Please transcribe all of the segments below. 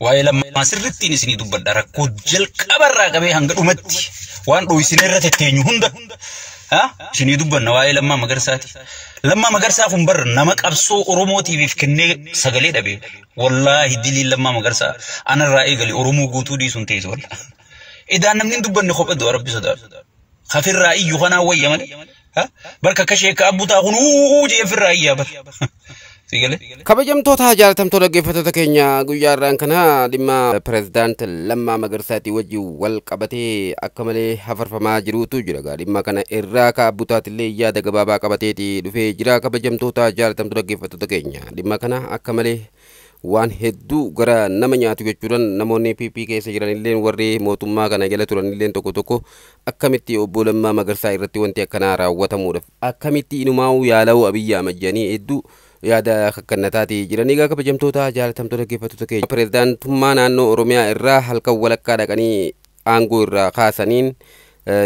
waa'ee lammaa sirrittiin isinii dubbadha rakkoo jalqabarraa qabee hanga dhumatti waan dho'isinee irra tetteenyu hunda isinii dubbanna waa'ee lammaa magarsaati. Lammaa magarsaa kun bar nama qabsoo Oromootiif kennee sagalee dhabe wallaahi dilii lammaa magarsaa anarraa eegali Oromoo guutuu dhiisuun teessu walla. Idaan namni dubbanne kophaddu Rabbi sodaatu. Khafirraa iyyuu kanaa wayya malee barka kashee ka abbutaa kun jee firraa iyyaa bar. kabajamtoota jaalatamtoota dhaggeeffattoota keenya guyyaarraan kana dhimma pirezidaant Lammaa Magarsaatii wajjin wal qabatee akka malee hafarfamaa jirutu jira. Dhimma kana irraa ka abbutaatillee yaada gabaabaa qabateeti dhufee jira. Kabajamtoota jaalatamtoota dhaggeeffattoota keenya dhimma kana akka malee waan hedduu gara nama nyaatu jechuudhaan namoonni PP keessa jiranillee warri mootummaa kana jala turanillee tokko akkamitti obbo Lammaa Magarsaa irratti wanti akkanaa raawwatamuudhaaf akkamitti inumaa'uu yaala'uu Abiyyi Ahmad jedhanii hedduu yaada kakannataati jiranii. Kabajamtoota jaalatamtoota dhaggeeffattoota keenya pirezidaantummaa naannoo Oromiyaa irraa halkan walakkaa dhaqanii aangoo irraa kaasaniin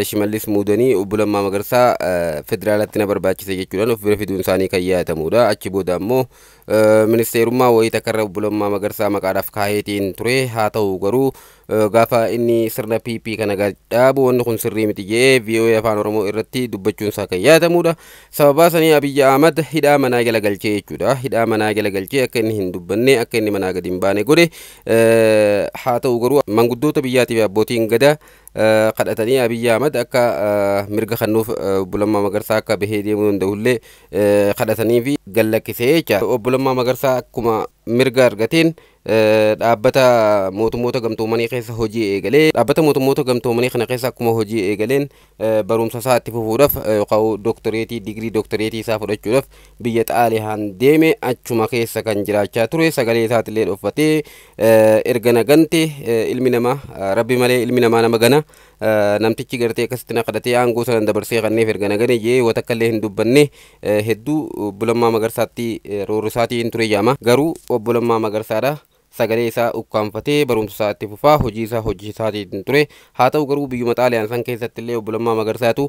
Shimallis muudanii obbo Lammaa Magarsaa federaalatti na barbaachise jechuudhaan of bira fiduun isaanii kan yaadatamudha. Achi booda ammoo ministeerummaa wayita karra obbo Lammaa Magarsaa maqaadhaaf kaaheetiin ture. Haa ta'u garuu gaafa inni sirna PP kana dhaabu wanni kun sirrii miti jedhee VOA afaan Oromoo irratti dubbachuun isaa kan yaadatamudha. Sababa sanii Abiyyi Ahmad hidhaa manaa jala galchee jechuudha. Hidhaa manaa jala galchee akka inni hin dubbanne akka inni manaa gadi hin baane godhe. Haa ta'u garuu manguddoota biyyaatiif abbootiin gadaa kadhatanii Abiyyi Ahmad akka mirga kennuuf obbo Lammaa Magarsaa akka bahee deemuu danda'ullee kadhatanii fi gallakkisee jecha. Obbo Lammaa Magarsaa akkuma mirga argateen dhaabbata mootummoota gamtoomanii keessa hojii eegalee dhaabbata mootummoota gamtoomanii kana keessa akkuma hojii eegaleen barumsa isaa itti fufuudhaaf yookaan doktoreetii digrii doktoreetii isaa fudhachuudhaaf biyya Xaaliyaan deeme achuma keessa kan jiraachaa ture. Sagalee isaatiillee dhoffatee erga nagante ilmi namaa rabbi malee ilmi namaa nama gana namtichi gartee akkasitti na kadhatee aangoo sana dabarsee kanneef erga nagane jee watakkallee hin dubbanne hedduu obbo Lammaa Magarsaatti roorri isaatiin ture jaama. Garuu obbo Lammaa Magarsaadha sagalee isaa ukkaanfatee barumsa isaa itti fufaa hojii isaa hojjeisaatiin ture. Haa ta'u garuu biyyuma Xaaliyaan san keessatti illee obbo Lammaa Magarsaatu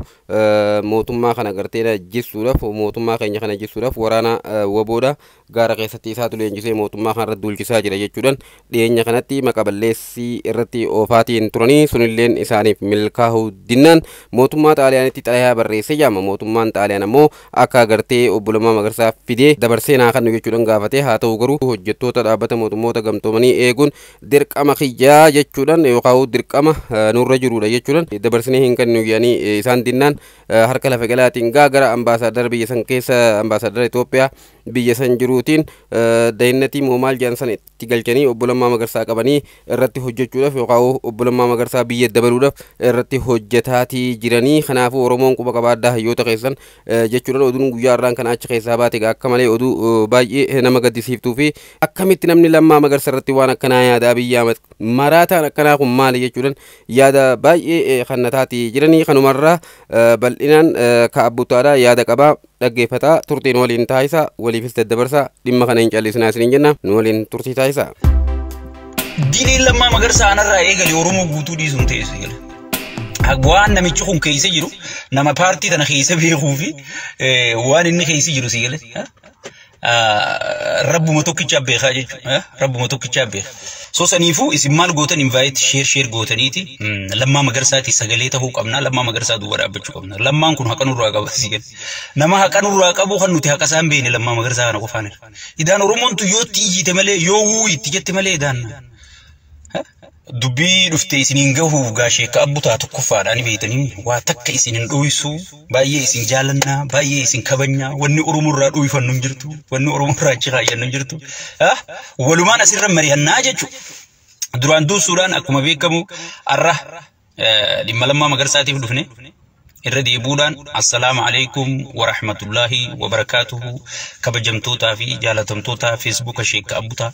mootummaa kana gartee jissuudhaaf mootummaa keenya kana jissuudhaaf waraana waboodha gaara keessatti isaatu leenjisee mootummaa kana irratti duulchisaa jira jechuudhaan dhiyeenya kanatti maqaballeessii irratti oofaatiin turanii sunilleen isaaniif milkaa'uu dinnaan mootummaa Xaaliyaanitti xalayaa barreessee jaama. Mootummaan Xaaliyaan ammoo akka gartee obbo Lammaa Magarsaa fidee dabarsee naa kennu jechuudhaan gaafate. Haa ta'u garuu hojjettoota dhaabbata mootummoota gamtoomanii eeguun dirqama kiyyaa jechuudhaan yookaan dirqama nurra jirudha jechuudhaan dabarsinee hin kennu jedhanii isaan dinnaan harka lafa galaatiin gara ambaasaadara biyya san keessa ambaasaadara Itoophiyaa biyya san jiruutiin dayinnatii moomaal jaansan itti galchanii obbo Lammaa Magarsaa qabanii irratti hojjechuudhaaf yookaan obbo Lammaa Magarsaa biyya dabaluudhaaf irratti hojjetaatii jiranii. Kanaafuu Oromoon quba qabaaddaa hayyoota keessan jechuudhaan oduun guyyaarraan kan achi keessaa baate akka malee oduu baay'ee nama gaddisiiftuu fi akkamitti namni Lammaa Magarsaa irratti waan akkanaa yaada Abiyyi Ahmad maraataan akkanaa kun maali jechuudhaan yaada baay'ee kannataatii jiranii. Kanumarraa bal'inaan ka abbutaadhaa yaada qabaa dhaggeeffataa turtiin waliin taasisaa waliifis daddabarsaa dhimma kana hin callisinaa isiniin jenna nu waliin turtii taasisaa. Diinii Lammaa Magarsaa anarraa eegali Oromoo guutuu dhiisuun teessu jala. Waan namichi kun keessa jiru nama paartii tana keessa beekuu fi waan inni keessa jiru si gale. Rabbuma tokkicha beekaa jechuudha. Rabbuma tokkicha beeka. So saniifuu isin maal gootan invite share gootaniiti Lammaa Magarsaati sagalee ta'uu qabna. Lammaa Magarsaa duuba dhaabbachuu qabna. Lammaan kun haqa nurraa qaba si gale. Nama haqa nurraa qabu kan nuti haqa isaan beekne Lammaa Magarsaa kana qofaan. Idaan Oromoon tu yoo iyyite malee yoo itti jette malee idaan dubbii dhuftee isiniin gahuuf gaashee ka abbutaa tokkoffaadhaan beeytanii waa takka isinin dho'isu baay'ee isin jaalannaa baay'ee isin kabanya wanni Oromoorraa dho'ifannu hin jirtu wanni Oromoorraa achi kaayyannu hin jirtu walumaan asirra mari'annaa jechuudha. Duraan duusuudhaan akkuma beekamu arra dhimma Lammaa Magarsaatiif dhufne irra deebuudhaan assalaamu alaykum wa rahmatullahi wa barakatuhu kabajamtootaa fi jaalatamtoota Facebook Sheek Abbutaa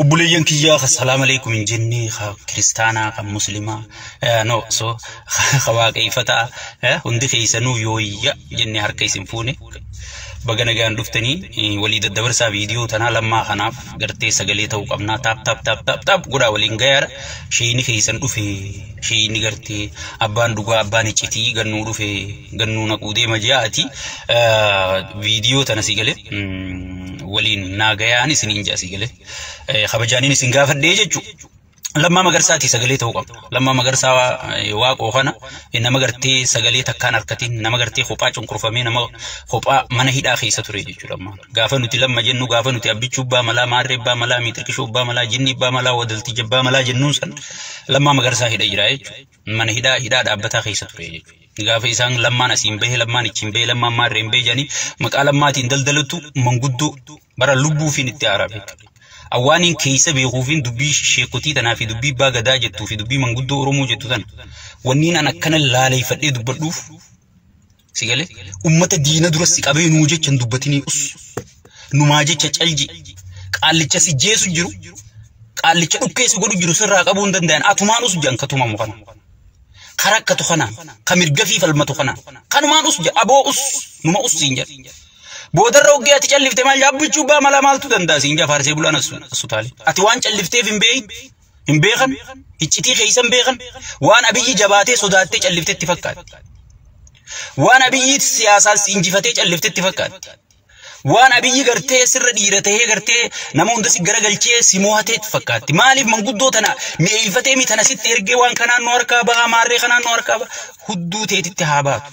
obboleeyyan kiyyaa assalaamu alaykum hin jennee kiristaanaa kan muslimaa no so waaqeffataa hundi keessanuu yooyya jennee harka isin fuune bagana gaan dhuftanii walii daddabarsaa viidiyoo tanaa Lammaa kanaaf gartee sagalee ta'uu qabnaa tap godhaa waliin gayaadha. Sheeyni keessan dhufe sheeyni gartee abbaan dhugaa abbaan iccitii gannuu dhufe gannuu naquu deema ji'aati viidiyoo tana si galee waliin naagayaan isiniin jaa si galee kabajaaniin isin gaafadhee jechuudha. Lammaa Magarsaati sagalee ta'uu qaba. Lammaa Magarsaa waaqoo kana nama gartee sagalee takkaan harkatiin nama gartee kophaa cunqurfamee nama kophaa mana hidhaa keessa ture jechuudha. Gaafa nuti lamma jennu gaafa nuti abbichuu abbaa malaa maarree abbaa malaa miitirkishuu abbaa malaa jinni abbaa malaa wadaltii jabbaa malaa jennuun san Lammaa Magarsaa hidha jira jechuudha. Mana hidhaa dhaabbataa keessa ture jechuudha. Gaafa isaan lammaan asiin bahee lammaan ichiin bahee lammaan maarreen bahee jedhanii maqaa lammaatiin daldalatu manguddoo bara lubbuufiin itti arabe. Awwaaniin keessa beekuufiin dubbii sheekotii tanaa fi dubbii abbaa gadaa jettuu fi dubbii manguddoo Oromoo jettu tana wanniin an akkana laaleeffadhee dubbadhuuf si galee ummata diina dura si qabee nuu jechan dubbatinii numaa jecha calji qaallicha si jeesu jiru qaallicha dhukkeessi godhu jiru sirraa qabuu hin danda'an atumaan jan katumamu kana karakkatu kana kamirga fi falmatu kana kanumaan aboo numa siin jedha. Boodarra ogeeyati callifte maal abbichuu abbaa malaa maaltu danda'a siin jafaarsee bulaan asutaale. Ati waan callifteef hin beekan iccitii keessa hin beekan waan abiyyi jabaatee sodaattee calliftetti fakkaatti. Waan abiyyi siyaasaan injifatee calliftetti fakkaatti. Waan abiyyi gartee sirra dhiira tahee gartee nama hunda si garagalchee si mo'ateetti fakkaatti. Maaliif manguddoo tana mi'eeffatee mi tana sitti ergee waan kanaan nu harkaa bahaa maarree kanaan nu harkaa baha hudduu teetitti haa baatu.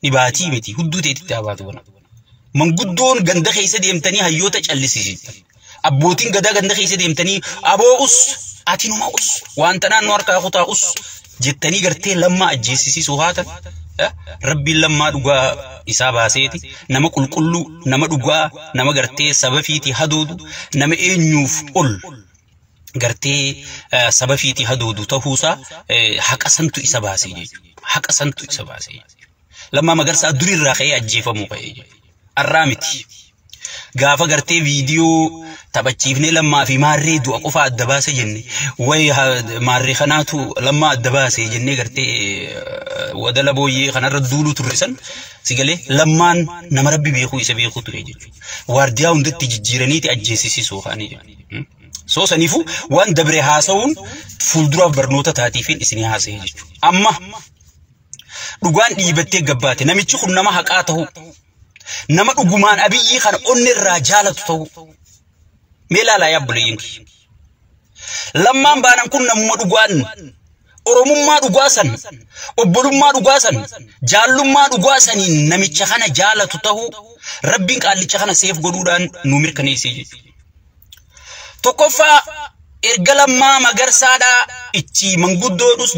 Dhibaatii miti hudduu teetitti haa baatu. Manguddoon ganda keessa deemtanii hayyoota callisiisitan. Abbootiin gadaa ganda keessa deemtanii aboo ati numa waan tanaan nu harkaa kutaa jettanii gartee lammaa ajjeesisiisuu haatan. Rabbiin lammaa dhugaa isaa baaseeti nama qulqulluu nama dhugaa nama gartee saba fiiti hadoodu nama eenyuuf ol gartee saba fiiti hadoodu ta'uusaa haqa santu isa baasee jechuudha. Haqa santu isa baasee. Lammaa Magarsaa durirraa ka'ee ajjeefamuu ka'ee jechuudha. Arraamiti. Gaafa gartee viidiyoo taphachiifnee lammaa fi maarree du'a qofa adda baase jenne way maarree kanaatu lammaa adda baase jennee gartee wadala booyyee kanarra duulu turre san sigalee lammaan nama rabbi beekuu isa beekuu ture jechuudha. Waardiyaa hundatti jijjiiraniiti ajjeesisisuu kaanii jechuudha. Soo saniifuu waan dabre haasa'uun fuulduraaf barnoota taatiifiin isinii haasa'ee jechuudha. Amma dhugaan dhiibattee gabbaate namichi kun nama haqaa ta'uu nama dhugumaan abiyyi kana onnirraa jaalatu ta'uu mee laalaa yaabbuleeyyin lammaan baanan kun namuma dhugaan oromummaa dhugaa san obbolummaa dhugaa san jaallummaa dhugaa saniin namicha kana jaalatu ta'uu rabbiin qaallicha kana seef godhuudhaan nu mirkaneessee jechuudha. Tokkoffaa erga Lammaa Magarsaadhaa ichi manguddoodhus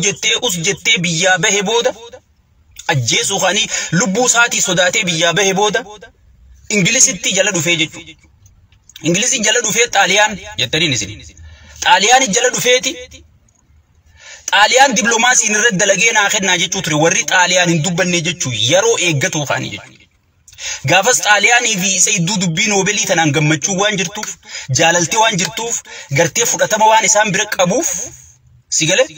jettee biyyaa bahe booda ajjeesuu kanii lubbuu isaatii sodaatee biyyaa bahe booda Ingilisitti jala dhufee jechuudha. Ingilisi jala dhufee Xaaliyaan jettaniin isin. Xaaliyaan jala dhufeeti. Xaaliyaan dippiloomaasiin irratti dalagee naa kennaa jechuu ture warri Xaaliyaan hin dubbanne jechuu yeroo eeggatu kanii jechuudha. Gaafas Xaaliyaanii fi isa iddoo dubbii Noobeelii tanaan gammachuu waan jirtuuf jaalaltee waan jirtuuf gartee fudhatama waan isaan bira qabuuf sigalee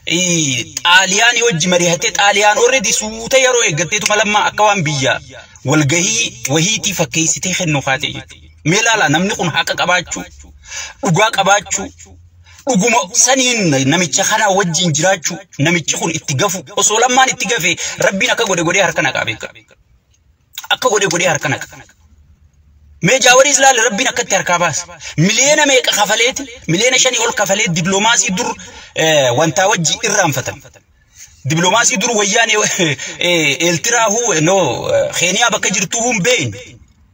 Xaaliyaanii wajji mari'atee Xaaliyaan already suuta yeroo eeggatteetuma lammaa akka waan biyya walgahii wahiitii fakkeessitee kennuu kaatee jechuudha. Mee laalaa namni kun haqa qabaachuu dhugaa qabaachuu dhuguma saniin namicha kana wajjin jiraachuu namichi kun itti gafu osoo lammaan itti gafee rabbiin akka godhe harka naqaa beeka. Akka godhe harka naqa. Mee jaawarii islaali rabbiin akkatti harkaa baasa. Miliyoona meeqa kafaleeti miliyoona 5 ol kafalee dippiloomaasii dur wantaa wajji irraanfatan. Dippiloomaasii dur wayyaanee Eeltiraahu Keeniyaa bakka jirtuu hin beeyin.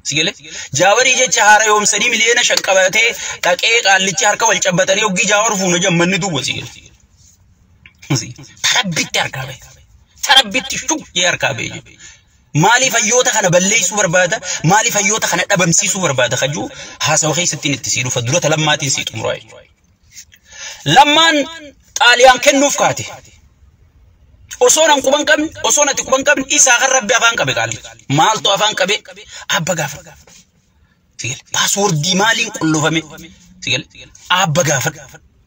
Sigalee jaawarii jecha haara yoomsanii miliyoona 5 qabatee dhaqee qaallichi harka wal cabbatanii oggii jaawar fuuna jammanni duwwa sigalee. Tarabbitti harkaa bahe. Tarabbitti shugee harkaa bahe. Maaliif hayyoota kana balleessuu barbaada? Maaliif hayyoota kana dhabamsiisuu barbaada? Kajuu haasawa keessatti itti sii dhufa dura lammaatiin sii xumuraa jechuudha. Lammaan Xaaliyaan kennuuf kaate. Osoo nan quban qabne, osoo natti quban qabne isaa kan rabbi afaan qabe qaalli. Maaltu afaan qabe? Abba gaafa. Sigal paaswoordii maaliin qullufame? Sigal abba gaafa.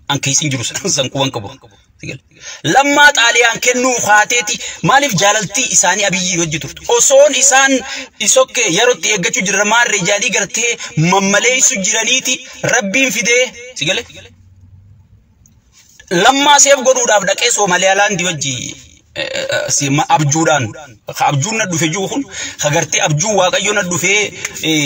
An keessin jiru san quban qabu. Lammaa Xaaliyaan kennuu kaateeti maaliif jaalaltii isaanii abiyyi wajji turtu osoon isaan isokke yerootti eeggachuu jirra maarree jaalii gartee mammaleessu jiraniiti rabbiin fidee sigale lammaa seef godhuudhaaf dhaqee Somaaliyaalaandi wajji سيما أبجوران أبجورنا دفجوهن خجرتي أبجو واقعيون دفع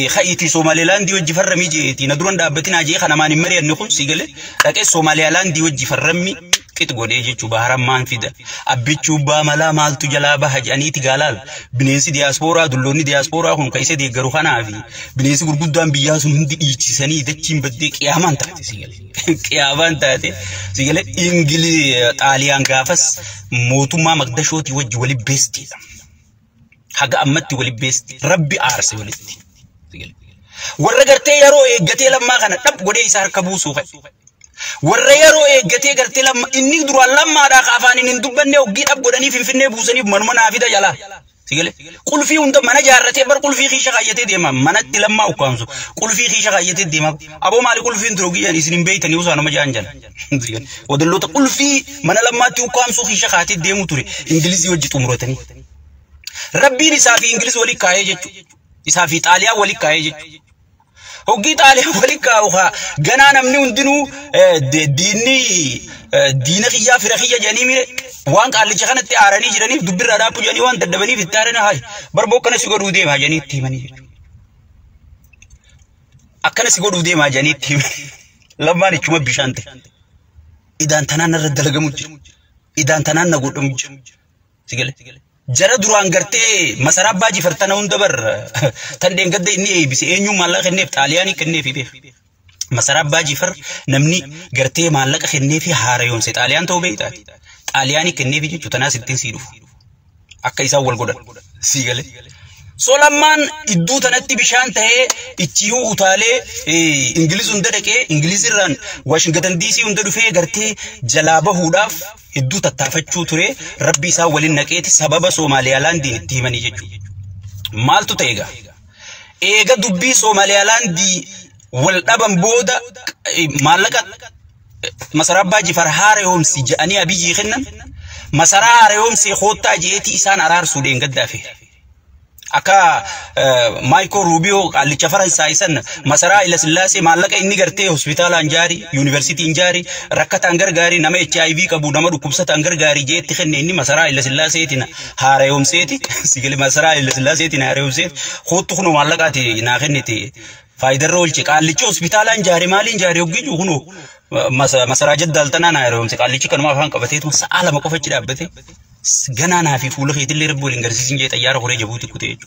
خيتي سوماليلاند دي وجه فرمي جيتي ندرون دابتنا جي خنا ما نمري النخل سيجله لكن سوماليلاند دي وجه فرمي كت قولي جي شوبا هرم مان فيدا أبي شوبا ملا مال تجلابه هجاني تجالال بنيسي دياسبورا دلوني دياسبورا هم كيسة دي جروخنا في بنيسي قردان بياسون هندي إيشساني دتشين بديك يامان تاتي سيجله يامان تاتي سيجله إنجلي طاليان غافس موتوما مقدشوتي وجه ولي بيستي حاجة أمتي ولي بيستي ربي أرسي ولدي ورجعتي يا روي جتي لما كان تب قدي يسار كبوسو ورّيا روي جتي قرتي لما إني دروا لما راك أفاني ندبني وجيت أبغى في الفنة بوسني بمن عافية جلا سيقول كل في عند من جارتي بر كل في خيشة غايتي ديما من تلما وكانسو كل في خيشة غايتي ديما أبو مالي كل في دروجي يعني سنين بيت نيوزانو مجانجل ودللو تقول في من لما توكانسو خيشة غايتي ديمو تري إنجليزي وجت أمورتني ربي نسافي إنجليز ولي كايج نسافي إيطاليا ولي كايج هوجي إيطاليا ولي كاوها جنانا مني وندنو ديني خيا فرخيا جاني وان قال لي جخنا تياراني جراني دبر رادابو جاني وان ددبني في التارنا هاي بربو كنا سيقولوا دي ما جاني تيماني أكنا سيقولوا دي ما جاني تيماني لما نشوف بيشانته إذا أنتنا نرد لجموج إذا أنتنا نقول مج سيقول جرا دران قرتي مسراب باجي فرتنا وندبر تندين قد إني بس إنيو مالا خنّي بتالياني كنّي في بيه مسراب باجي فر نمني قرتي مالا خنّي في هاريون سيت آليان تو بيتاتي آلياني كنّي في جو تناس التنسيرو أكيسا والقدر سيقول سولمان إدو تنتي بشان تهي إتشيو أطالي إنجليز اندرك إنجليز الران واشنطن دي سي اندرو فيه قرتي جلابه هوداف إدو تتافتشو تري ربي سا ولنكيتي سبب سوماليالان دي تيماني جيجو مالتو تيغا إيغا دبي سوماليالان دي والدبن بودا مالكا مسراب باجي فرحاري هم سي جاني أبي جيخنن مسرار هم سي خوتا جيتي إسان أرار سودين قدافي أكا مايكو روبيو اللي شفرن سايسن مسرا إلى سلاسي مالك إني قرتي هوسبيتال أنجاري يونيفرسيتي أنجاري ركّت أنجر غاري نما HIV كابو نما ركوبسة أنجر غاري جيت تخن إني مسرا إلى سلاسي تنا هاريوم سيتي سيقول مسرا إلى سلاسي تنا هاريوم سيت خود تخنو مالك أتي ناخني تي فايدر رول شيء قال لي شو هوسبيتال أنجاري مالي أنجاري وجي جوهنو مسرا جد دلتنا نهاريوم سيت قال لي كانوا ما فهم كبتيت مس على ما كفت جدا بتي جنانا في فوله خيط اللي ربوا الإنجليزيين جت أيار خوري جبوتي كتير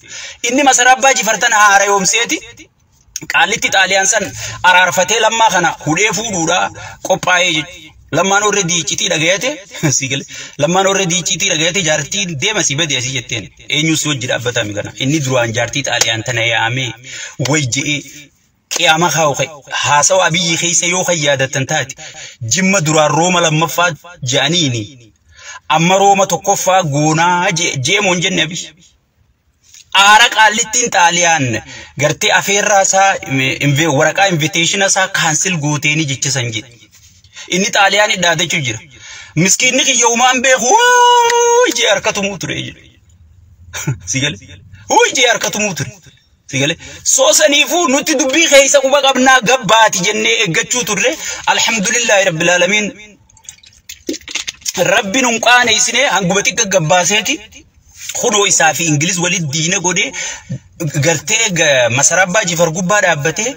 إني مسراب باجي فرتنا هاريوم سيتي قال لي تطاليان سن أرارفتي لما خنا خوري فودورا كوباي لما نوردي كتير رجعته سيقول لما نوردي كتير رجعته جارتي ده مسيبة دي أسي جتين إنيوس وجد أبدا ميكنا إني دروان جارتي تطاليان تنايا أمي وجه كياما خاوخي حاسو أبي خي سيو خيادة تنتات جم درا روما لما فاد جانيني أما روما تكفى غونا جيمون جنبي آرك علتين تاليان غرتي أفير راسا ورقا إنفيتيشن سا كانسل غوتيني جيتش سنجي إني تاليان داده چجر مسكين نخي يومان بيخو جي أركتو موتر سيقل هو جي أركتو موتر سيقل سوسنيفو نوتي دبي خيسا كوبا قبنا قباتي جنة اگچو تر الحمد لله رب العالمين ربي نمقان إسنه هنقبتك قباسيتي خدو إسافي إنجليز ولي الدين قدي قرتي مسراب باجي فرقوبا دابته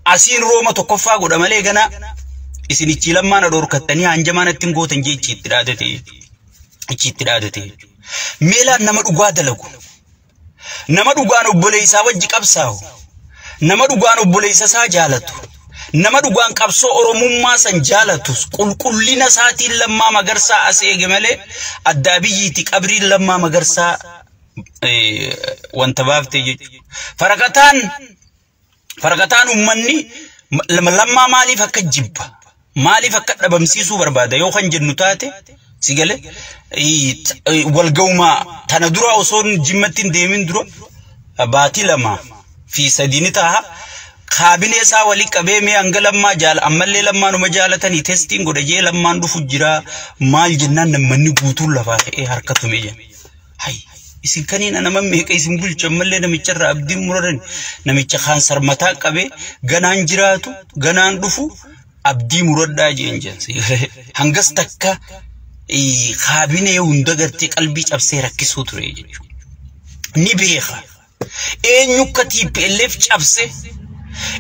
أسين روما تقفا قد أمالي غنا إسني چلما ندور كتاني هنجمانا تنگو تنجي چيترادتي ميلا نمد اقواد لغو نمد اقوانو بوليسا وجي قبساو نمد اقوانو بوليسا سا جالتو نما دوغان قبسو اورموما سنجالتوس قلقلنا ساتي لما مغرسا اسيغمله ادابيتي قبري لما مغرسا وانتبابتي فرقتان امني لما مالي فك جيبا مالي فك دبمسيسو برباده يو خن جنوتاتي سيغله والقوما تندرا وصون جمتين ديمين درو باتي لما في سدينتها خابني سا ولي كبه مي انغلما جال امل لما نو مجالتني تيستينغ ودجي لما ندو فجرا مال جنان نمني غوتو لفاخ حركتو ميجا هاي اسين كنين انا ممي كيسن بول چمل نمچر عبد مرن نمچ خان سرمتا كبه غنان جراتو غنان دفو عبد مردا جنجن هنگس تكا kaabinee hunda gartee qalbii cabsee rakkisuu ture jechuudha. Ni beeka. Eenyu akka TPLF cabse,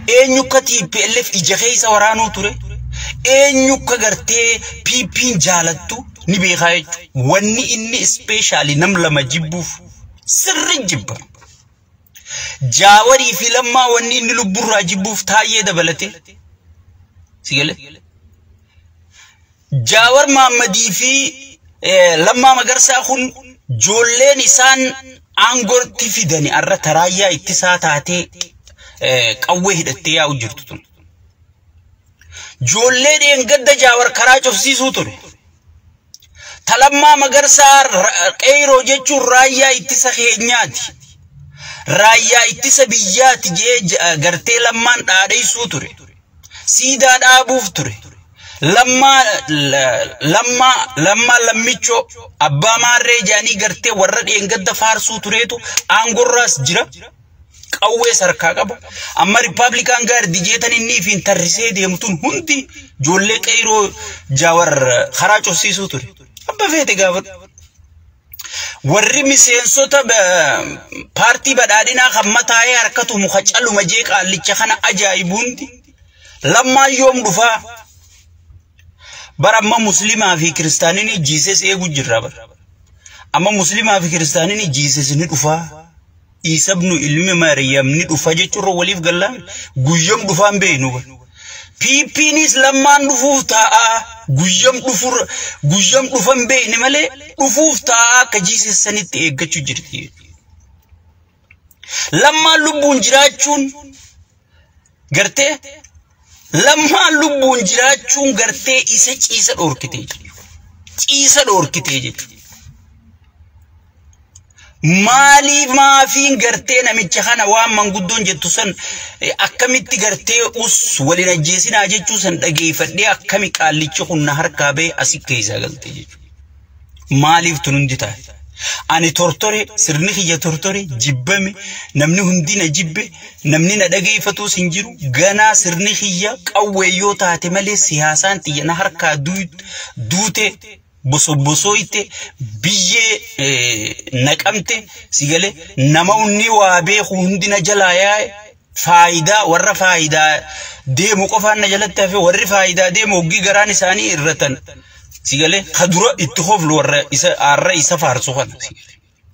eenyu akka TPLF ija keessa waraanuu ture, eenyu akka gartee PP'n jaalattu ni beeka jechuudha. Wanni inni ispeeshaali nam lama jibbuuf sirri jibba. Jaawarii fi Lammaa wanni inni lubburraa jibbuuf taayee dabalate. Sigale? Jaawar Mahammadii fi Lammaa Magarsaa kun joolleen isaan aangootti fidanii arra taraayyaa ittisaa taatee qawwee hidhattee yaa'u jirtu tun. Joolleen eengadda Jaawar karaa cufsiisuu ture. Lammaa Magarsaa qeyroo jechuun raayyaa ittisa keenyaati. Raayyaa ittisa biyyaati jee gartee Lammaan dhaadheessuu ture. Siidaa dhaabuuf ture. Lammaa lammichoo abbaa maarree jaanii gartee warra dheengadda faarsuu tureetu aangorraas jira. Qawwee sarkaa qaba. Amma Riippaabilikaan gaardii jeetan inni fi tarrisee deemtuun hundi joollee qeyroo Jaawar karaa cufsiisuu ture. Abba feete gaafadhu. Warri miseensota paartii badhaadhinaa kan mataa'ee harkatu muka calluma jee qaallicha kana ajaa'ibuundi Lammaan yoom dhufaa? Bara amma Muslimaa fi Kiristaaniin Jiises eegu jirra bara. Amma Muslimaa fi Kiristaaniin Jiises ni dhufaa. Isa ibnu ilmi Maariyaam ni dhufa jechuudha waliif gallaan guyyam dhufaan beeynu bara. PP'nis Lammaan dhufuuf taa'a. Guyyam dhufan beeyne malee dhufuuf taa'a akka Jiises sanitti eeggachuu jirti. Lammaan lubbuun jiraachuun gartee Lammaan lubbuun jiraachuun gartee isa ciisa dhoorkitee jechuudha. Ciisa dhoorkitee jechuudha. Maaliif maafiin gartee namicha kana waan manguddoon jettu san akkamitti gartee waliin ajjeesinaa jechuu san dhageeffadhee akkami qaallichi kun na harkaa ba'e asii keessaa galtee jechuudha. Maaliif tun hundi taate? Ani tortore sirni kiyya tortore jibbame namni hundi na jibbe namni na dhageeffatu sin jiru ganaa sirni kiyya qawwee yoo taate malee siyaasaan xiyya na harkaa duute bosoo itti biyyee naqamte sigale nama unni waa beeku hundi na jalaa yaa'e faayidaa warra faayidaa deemu qofaan na jalatti hafe warri faayidaa deemu hoggii garaan isaanii irratan sigale kadura itti hoflu warra isa faarsu kana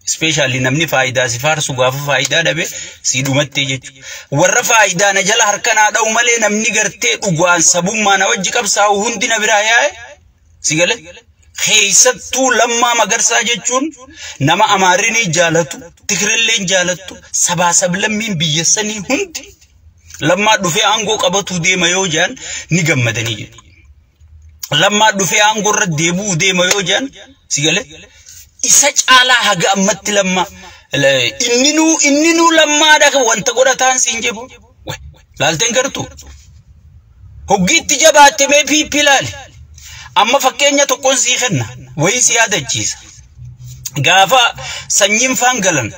especially namni faayidaa si faarsu gaafa faayidaa dhabe si dhumatte jechuudha. Warra faayidaa na jala harkanaa dha'u malee namni gartee dhugaan sabummaa na wajji qabsaa'u hundi na biraa yaa'e sigale keessattuu Lammaa Magarsaa jechuun nama Amaarrii jaalatu Tigreellee jaalatu sabaa sablammiin biyyessanii hundi Lammaa dhufee aangoo qabatu deema yoo jaan ni gammadanii jedhu. Lammaa dhufee aangoo irra deebuu deema yoo jaan sigale isa caalaa haga ammatti Lammaa inninu Lammaadha wanta godhataan siin jebo laalteen gartuu hoggiitti jabaatte mee PP laali. Amma fakkeenya tokkoon sii kenna wayii si yaadachiisa. Gaafa sanyiin faan galan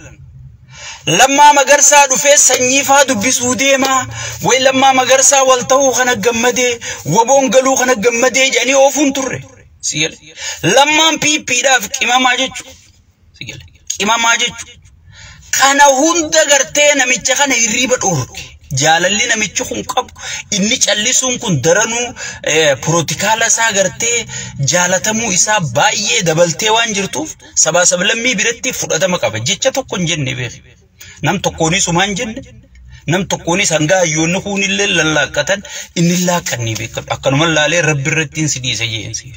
Lammaa Magarsaa dhufee sanyii faa dubbisuu deemaa way Lammaa Magarsaa wal ta'uu kana gammadee waboon galuu kana gammadee jedhanii oofuun turre. Sigale Lammaan PP'dhaaf qimamaa jechuudha. Sigale qimamaa jechuudha. Kana hunda gartee namicha kana hirriba dhoorke. Jaalalli namichi kun qabu inni callisuun kun daranuu pirotikaala isaa gartee jaalatamuu isaa baay'ee dabaltee waan jirtuuf sabaa sablammii biratti fudhatama qaba. Jecha tokko hin jenne beeku. Nam tokkoonis umaan jenne nam tokkoonis hanga hayyoonni kunillee lallaaqatan inni laaqannii beekatu. Akkanuma laalee rabbi irratti hin sidiisa jeensi.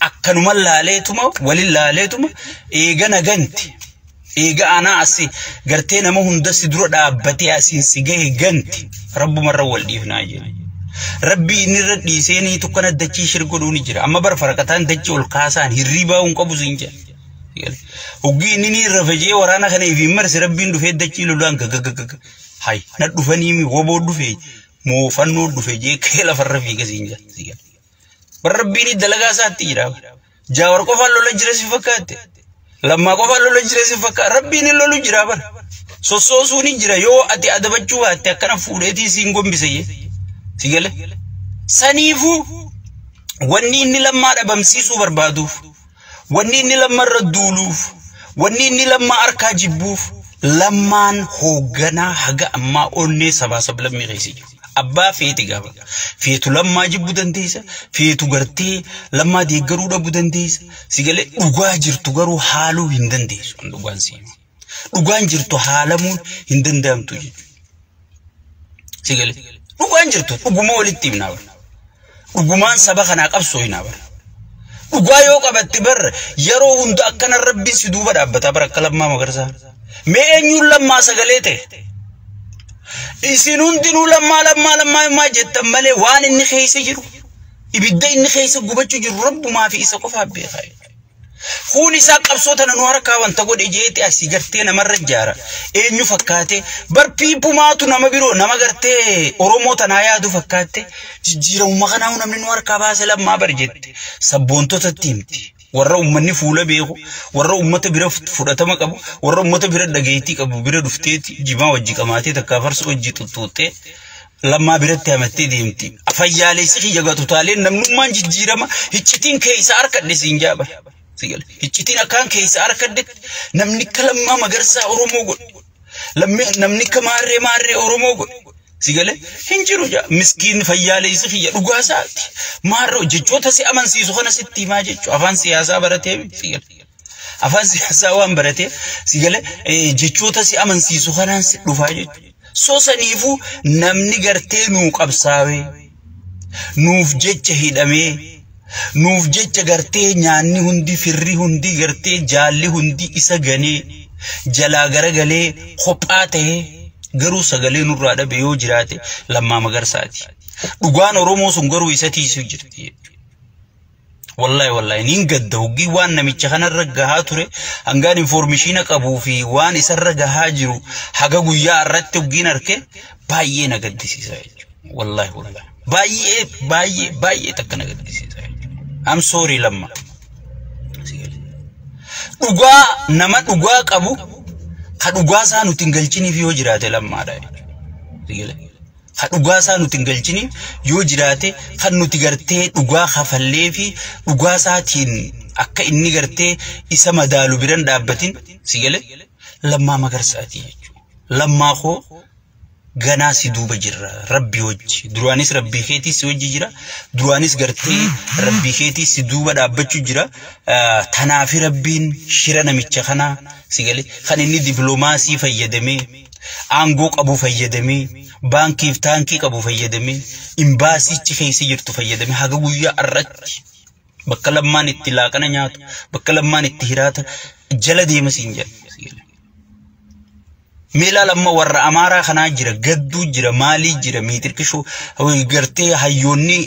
Akkanuma laaleetuma walin laaleetuma eega naganti. Eega ana asi gartee nama hunda si dura dhaabbatee asiin si gahe ganti rabbumarra wal dhiifnaa jedhe. Rabbi inni irra dhiiseenii tokkana dachii shirgodhuun jira. Amma bara faraqataan dachii ol kaasaan hirribaa hin qabu siin jedha. Hoggii inni ni rafajee waraana kana ifiin marsi rabbiin dhufee dachii lolaan gagagagaga. Hay na dhufanii woboo dhufee moofannoo dhufee jee kee lafarra fiiga siin jedha. Bara rabbiin dalagaa isaatti jira. Jaawar qofaan lola jira si fakkaatte. Lammaa qofa lolu jira si fakkaata rabbiin lolu jira bara sossoosuun jira yoo ati adabachuu baatte akkana fuudheetii siin gombise jee sigale saniifuu wanni inni lammaa dhabamsiisuu barbaaduuf wanni inni lamma irra duuluuf wanni inni lamma harkaa jibbuuf lammaan hoogganaa haga ammaa onnee sabaa sablammii keessa jiru. Abbaa feeti gaba feetu lammaa jibbu dandeessa feetu gartee lammaa deeggaruu dhabuu dandeessa sigalee dhugaa jirtu garuu haaluu hin dandeessu dhugaan siima dhugaan jirtu haalamuun hin danda'amtu jechuudha sigalee dhugaan jirtu dhuguma walitti himnaa bara dhugumaan saba kanaa qabsoo hinaa bara dhugaa yoo qabatte bara yeroo hunda akkana rabbiin si duuba dhaabbataa bara akka Lammaa Magarsaa mee eenyuun lammaa sagalee ta'e isin hundinuu lammaa jettan malee waan inni keessa jiru ibidda inni keessa gubachuu jiru rabbumaa fi isa qofaaf beekaa. Kun isaa qabsoota nu harkaa wanta godhe jeeti asii gartee namarra jaara eenyu fakkaate barpiipumaatu nama biroo nama gartee Oromoo tanaa yaadu fakkaate jijjiiramuma kanaa namni nu harkaa baase Lammaa bar jette sabboontotatti himti. Warra ummanni fuula beeku warra ummata bira fudhatama qabu warra ummata bira dhageetii qabu bira dhufteeti jimaa wajji qamaatee takka farsu wajji tuttuuttee Lammaa biratti hamattee deemti afayyaalessi kiyya gatutaalee namnummaan jijjiirama hiccitiin keessa harkadhe siin jaaba sigale hiccitiin akkaan keessa harkadhe namni ka Lammaa Magarsaa Oromoo godhe namni ka maarree Oromoo godhe sigale hinjiru ja miskiin fayyaalessi kiyya dhugaasaati maarro jechoota si amansiisu kana sitti himaa jechu afaan siyaasaa baratee sigale afaan siyaasaa waan baratee sigale jechoota si amansiisu kanaan si dhufaa jechu so saniifu namni gartee nuu qabsaawee nuuf jecha hidhamee nuuf jecha gartee nyaanni hundi firri hundi gartee jaalli hundi isa ganee jalaa garagalee kophaa ta'ee garuu sagalee nurraa dhabe yoo jiraate Lammaa Magarsaati. Dhugaan Oromoo sun garuu isa tiisuu jirti. Wallahi niin gadda hoggii waan namicha kanarra gahaa ture hangaan informeeshina qabuu fi waan isarra gahaa jiru haga guyyaa irratti hoggiin arke baay'ee na gaddisiisa jechuudha. Wallahi baay'ee takka na gaddisiisa jechuudha. I'm sorry Lammaa. Dhugaa nama dhugaa qabu Hadugaa saa nuti galchiniif yoo jiraate Lammaadha. Hadugaa saa nuti galchiniif yoo jiraate kan nuti gartee dhugaa hafallee fi dhugaa saatiin akka inni gartee isa madaalu biran dhaabbatin sigale Lammaa Magarsaati jechuudha. Lammaa koo ganaa si duuba jirra rabbi wajji duraanis rabbii keetii si wajji jira duraanis gartee rabbii keetii si duuba dhaabbachuu jira tanaafi rabbiin shira namicha kanaa sigale kan inni diploomaasii fayyadamee aangoo qabu fayyadamee baankiif taankii qabu fayyadamee imbaasichi keessa jirtu fayyadamee haga guyyaa irratti bakka Lammaan itti laaqana nyaatu bakka Lammaan itti hiraata jala deemasiin jedha sigale Meela Lammaa warra Amaaraa kanaa jira gadduu jira maalii jira miitirkishoo gartee hayyoonni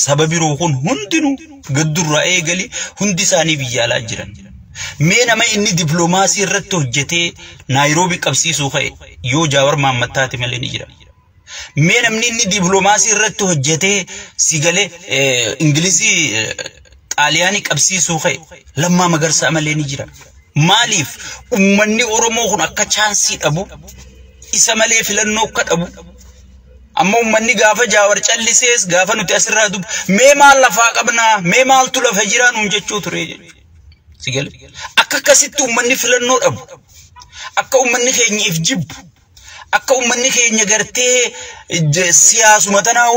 saba biroo kun hundinuu gaddurraa eegali hundi isaanii biyya alaa jiran. Mee nama inni diploomaasii irratti hojjetee Naayiroobii qabsiisuu ka'e yoo Jaawar Mahammad taate malee ni jira. Mee namni inni diploomaasii irratti hojjetee sigale Ingilizii Xaaliyaanii qabsiisuu ka'e Lammaa Magarsaa malee ni jira. Maaliif ummanni Oromoo kun akka chaansii dhabu isa malee filannoo akka dhabu amma ummanni gaafa Jaawar callisees gaafa nuti asirraa dub mee maal lafaa qabnaa mee maaltu lafa jiraa nuun jechuu ture jechuudha. Sigale akka akkasitti ummanni filannoo dhabu akka ummanni keenya if jibbu akka ummanni keenya gartee siyaasuma tanaa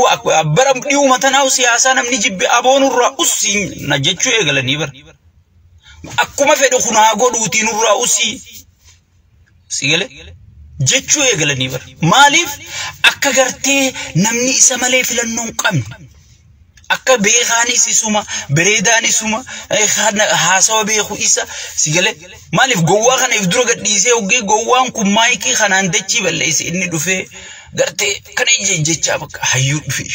bara dhi'uma tanaa siyaasaa namni jibbe aboonurraa ussiin na jechuu eegalanii bara. Akkuma fedhu kun haa godhuutii nurraa usii sigale jechuu eegalanii bara. Maaliif akka gartee namni isa malee filannoo hin qabne akka beekaanis isuma bareedaanis isuma haasawa beeku isa sigale maaliif gowwaa kana if dura gadhiisee hoggee gowwaan kun maayikii kanaan dachii balleesse inni dhufee gartee kana jechaa bakka hayyuu dhufee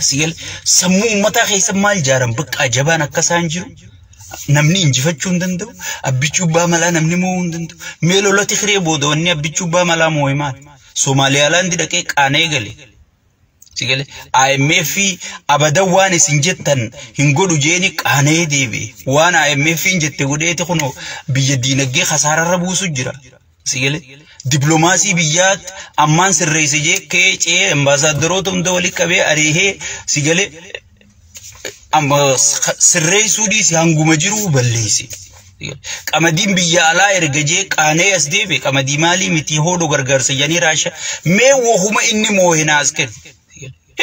sigale sammuu uummataa keessa maal jaaran bakka ajabaan akka isaan jiru. Namni injifachuu hin danda'u abbichuu baa malaa namni mo'uu hin danda'u meelola tikiree booda wanni abbichuu baa malaa mo'e maal Somaaliyaalaandi dhaqee qaanee gale sigale IMF abadan waan isin jettan hin godhu jeeni qaanee deebi'e waan IMF jette godheeti kunoo biyya diinagdee khasaararra buusu jira sigale diplomaasii biyyaatti ammaan sirreesse jee kee cee ambaasaaddaroota hunda walii qabee ariihee sigale amma sirree suudis hanguma jiru balleessi. Qamadin biyya alaa ergajee qaanee as deebe qamadii maalii miti hodho gargaarsa janii raasha mee wohuma inni moohinaas kennu.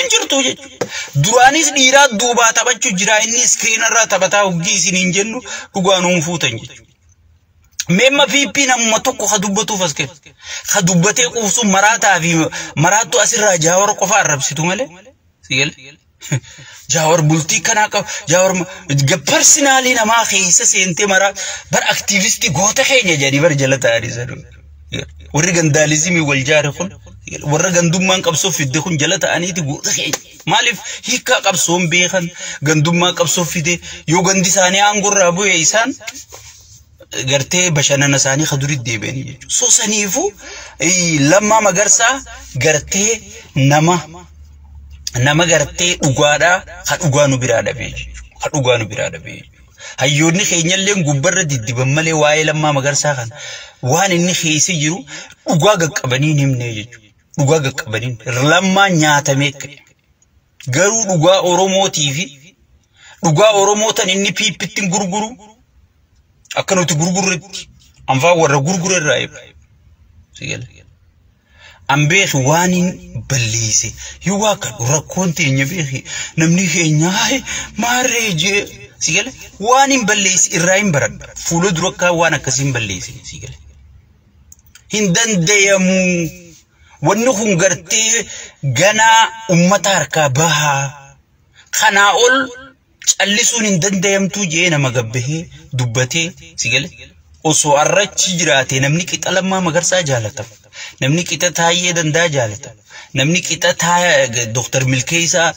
Injirtu jechuudha. Duraanis dhiiraa duubaa taphachuu jira inni iskiriinarraa taphataa hoggii isin hin jennu dhugaanuun fuutan jechuudha. Meemma piippii namuma tokko ka dubbatuuf as kennu. Ka dubbatee quufsuun maraataa fi maraattu asirraa jaawar qofa arrabsitu malee. Jaawar bultii kanaa qaba. Jaawar personaalii namaa keessa seentee maraa bar aktiivistii goota keenya jedhanii bar jala ta'anii saduu. Warri gandaalizimii wal jaare kun warra gandummaan qabsoo fidde kun jala ta'aniiti goota keenya. Maaliif hiikaa qabsoon beekan gandummaa qabsoo fide yoo gandi isaanii aangorraa bu'e isaan gartee bashannana isaanii kadurit deebi'anii jechuudha. So saniifu Lammaa Magarsaa gartee nama gartee dhugaadhaa ka dhugaa nu biraa dhabee jechuudha. Ka dhugaa nu biraa dhabee jechuudha. Hayyoonni keenyallee gubbarra diddiban malee waa'ee Lammaa Magarsaa kan waan inni keessa jiru dhugaa gaqqabanii himnee jechuudha. Dhugaa gaqqabanii Lammaa nyaatamee ka'e. Garuu dhugaa Oromootii fi dhugaa Oromootan inni piippittiin gurguru akka nuti gurgurretti anfaa warra gurgurerraa eebba. An beeki waan hin balleesse yoo akka rakkoon teenya beeki namni keenya maarree jee sigale waan hin balleesse irraa hin baradha fuula dura akka waan akkasii hin balleesse sigale hin dandayamu wanni kun gartee ganaa ummata harkaa bahaa kanaa ol callisuun hin dandayamtuu jee nama gabbahee dubbatee sigale osoo arrachi jiraate namni qixa Lammaa Magarsaa jaalatamu. Namni qixa Taayyee Dandaa jaalatamu. Namni qixa Dr. Milkeessaa,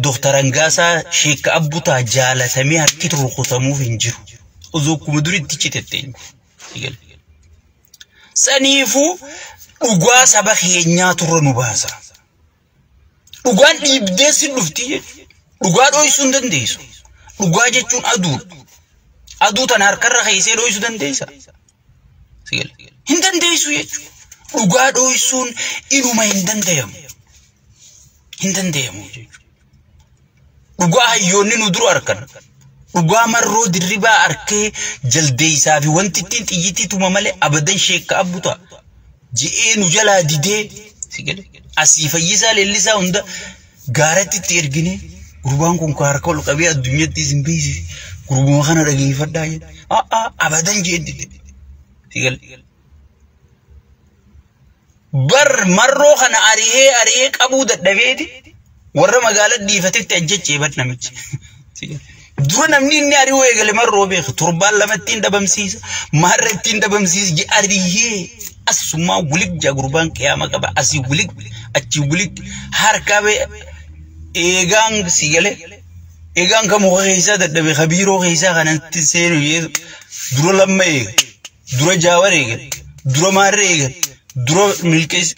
Dr. Angaasaa, Sheek Abbutaa jaalatamee harkitu rukutamuuf hin jiru. Osoo kuma duritti citetteenye. Saniifuu dhugaa saba keenyaa turre nu baasa. Dhugaan dhiibdee si dhufti jechuudha. Dhugaa dho'isuu hin dandeessu. Dhugaa jechuun aduudha. Aduu tan harkarra keessee dho'isuu dandeessa. Hin dandeessu jechuudha. Dhugaa dho'isuun inuma hin dandayamu. Hin dandayamu jechuudha. Dhugaa hayyoonni nu dura arkan. Dhugaa marroo dirribaa arkee jaldeessaa fi wanti ittiin xiyyitii tuma malee abadan Sheek Abbutaa ji'ee nu jalaa didee asii fayyisaa leellisaa hunda gaaratti itti ergine gurbaan kun harka ol qabee addunyaatti isin beeksise. Gurbuma kana dhageeffadhaa jedhe. Abadan jedhe. Bar marroo kana arihee qabuu dadhabeeti warra magaalaa dhiifatetti ajjechee bad namichi. Dura namni inni arihuu eegale marroo beeku torbaan lamattiin dhabamsiisa maarra ittiin dhabamsiisa arihee asummaa gulig jaa gurbaan qiyaama qaba asii gulig achi gulig harkaa eegaan sigale. Egaan kamu keessa dadhabe khabiiroo keessa kanatti seenu yeesu dura Lamma eega dura Jaawar eega dura Maarree eega dura Milkees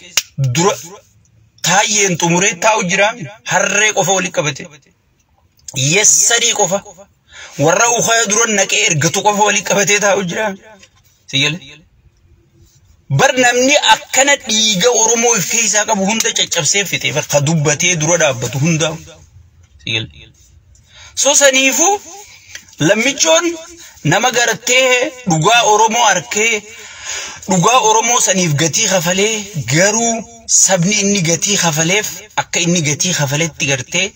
dura Taayyeen xumuree taa'u jira harree qofa wali qabate yessadii qofa warra ukhaya dura naqee ergatu qofa wali qabatee taa'u jira sigale bar namni akkana dhiiga Oromoo of keessaa qabu hunda caccabsee fite ka dubbatee dura dhaabbatu hunda sigale. So saniifu lammichoon nama gartee dhugaa Oromoo arkee dhugaa Oromoo saniif gatii kafalee garuu sabni inni gatii kafaleef akka inni gatii kafaletti gartee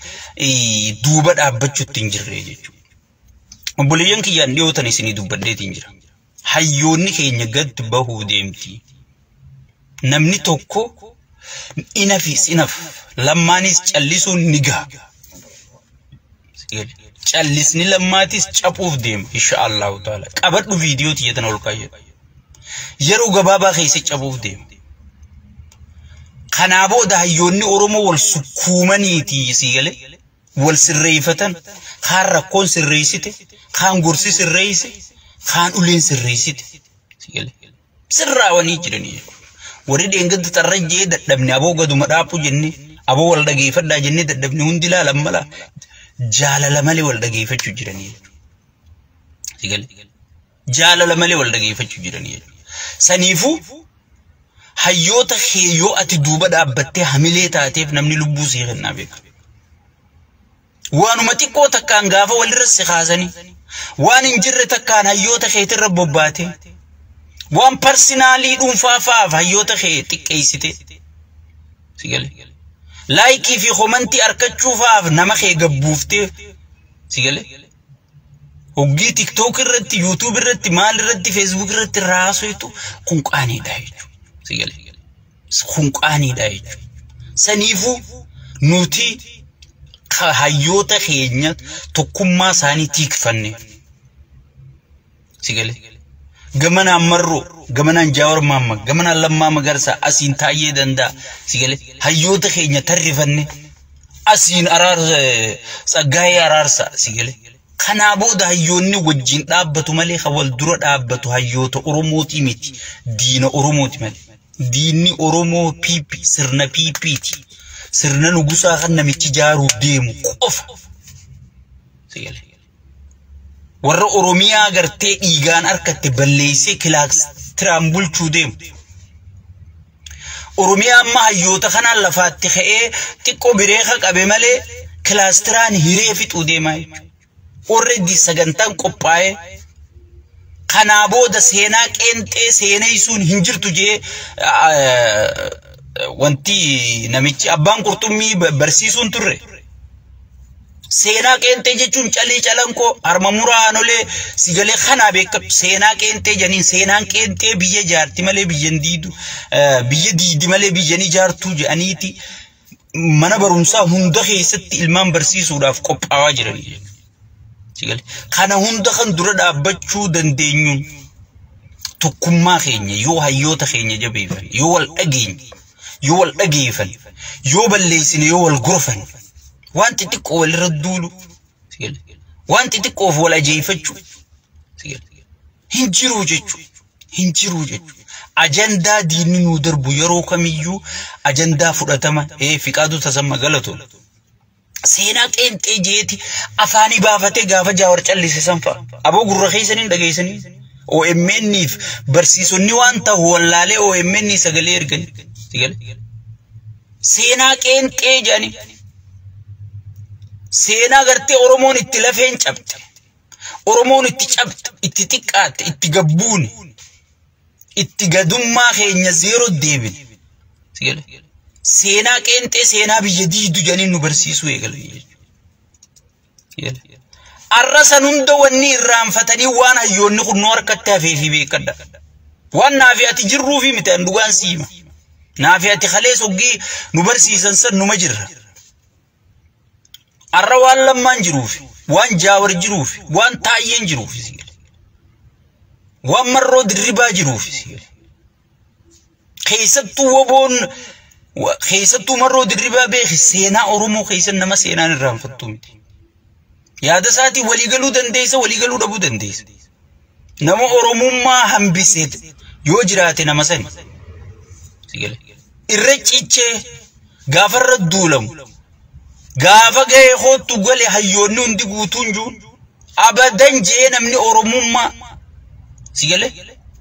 duuba dhaabbachuutti hin jirre jechuudha. Obboleeyyan kiyyaan dhiyootan isinii dubbadheetti hin jira. Hayyoonni keenya gad bahuu deemti. Namni tokko inafis inaf lammaanis callisuun ni gaha. Callisni Lammaatis capuuf deema inshaallahu taala qabadhu viidiyoo tiyyatan ol kaayedha yeroo gabaabaa keessa capuuf deema kanaa booda hayyoonni Oromoo wal sukkuumaniiti sigale wal sirreeffatan kaan rakkoon sirreessite kaan gorsi sirreesse kaan uleen sirreessite sigale sirraawanii jiranii warri dheengadda xarrajjee dadhabne aboo gaduma dhaapu jenne aboo wal dhageeffadhaa jenne dadhabne hundi ilaalan mala jaalala malee wal dhageeffachuu jiranii sigale jaalala malee wal dhageeffachuu jiranii saniifuu hayyoota keeyyoo ati duuba dhaabbattee hamilee taateef namni lubbuu see kennaa beeka waanuma xiqqoo takkaan gaafa walirra si kaasanii waan hin jirre takkaan hayyoota keetirra bobbaate waan personaalii dhuunfaa faaf hayyoota kee xiqqeessite sigale laayikii fi komantii argachuufaaf nama kee gabbuuftee sigale hoggii TikTok irratti YouTube irratti maal irratti Facebook irratti raasoitu kun qaaniidha jechuudha sigale kun qaaniidha jechuudha saniifuu nuti hayyoota keenya tokkummaa isaanii tiikfanne sigale gamana amarro gamana Jawaar Mohammad gamana Lammaa Magarsaa asiin taayee danda'a sigale hayyoota keenya tarrifanne asiin Tsaggaayee Araarsaa sigale kana booda hayyoonni wajjin dhaabbatu malee wal dura dhaabbatu hayyoota Oromooti miti diina Oromooti malee diinni Oromoo piipi sirna piipiiti sirna nugusaa kan namichi jaaruu deemu qofa sigale warra Oromiyaa gartee dhiigaan harkatti balleessee kilaastiraan bulchuu deemu Oromiyaa amma hayyoota kanaan lafaatti ka'ee xiqqoo bireeka qabe malee kilaastiraan hiree fixuu deemaa already sagantaan qophaa'ee kana booda seenaa qeenxee seeneessuun hin jirtu jee wanti namichi abbaan qurxummii barsiisuun turre seenaa qeenxee jechuun calii calankoo harma muraanolee sigalee kana beeka seenaa qeenxee janiin seenaan qeenxee biyya jaarti malee biyyan diidu biyya diidi malee biyyan ijaartuu jedhaniiti mana barumsaa hunda keessatti ilmaan barsiisuudhaaf qophaa'aa jiran sigale kana hunda kan dura dhaabbachuu dandeenyuun tokkummaa keenya yoo hayyoota keenya jabeeffan yoo wal dhageenya yoo wal dhageeffan yoo balleessine yoo wal gorfan wanti xiqqoo walirra duulu sigale wanti xiqqoof wal ajeeffachuu sigale hin jiru jechuudha ajandaa diinni nu darbu yeroo kamiyyuu ajandaa fudhatama fiqaadu tasamma galatu seenaa qeenxee jeeti afaanii baafatee gaafa Jawaar callise sanfa aboo gurra keessaniin dhageessanii OMN'if barsiisonni waan ta'u wallaalee OMN sagalee erganii sigale seenaa qeenxee jedhanii seenaa gartee Oromoon itti lafeen cabte Oromoon itti cabte itti xiqqaatte itti gabbuune itti gadummaa keenya zeero deebine sigale seenaa qeenxee seenaa biyya diidu janiin nu barsiisuu eegalan arrasan hunda wanni irraanfatanii waan hayyoonni kun nu harkatti hafee fi beekadha waan naafi ati jirruu fi miti dhugaan siima naafi ati khalees hoggii nu barsiisan san numa jirra arra waan Lammaan jiruufi waan Jawaar jiruufi waan Taayyeen jiruufi sigale waan Marroo Dirribaa jiruufi sigale keessattuu woboon keessattuu Marroo Dirribaa beeki seenaa Oromoo keessan nama seenaan irraanfattuu miti yaada isaatii waliigaluu dandeessa waliigaluu dhabuu dandeessa nama Oromummaa hambisee yoo jiraate nama sani sigale irra cichee gaafarra duulamu gaafa ga'ee hootu gale hayyoonni hundi guutuun jiru abadan jee namni Oromummaa sigale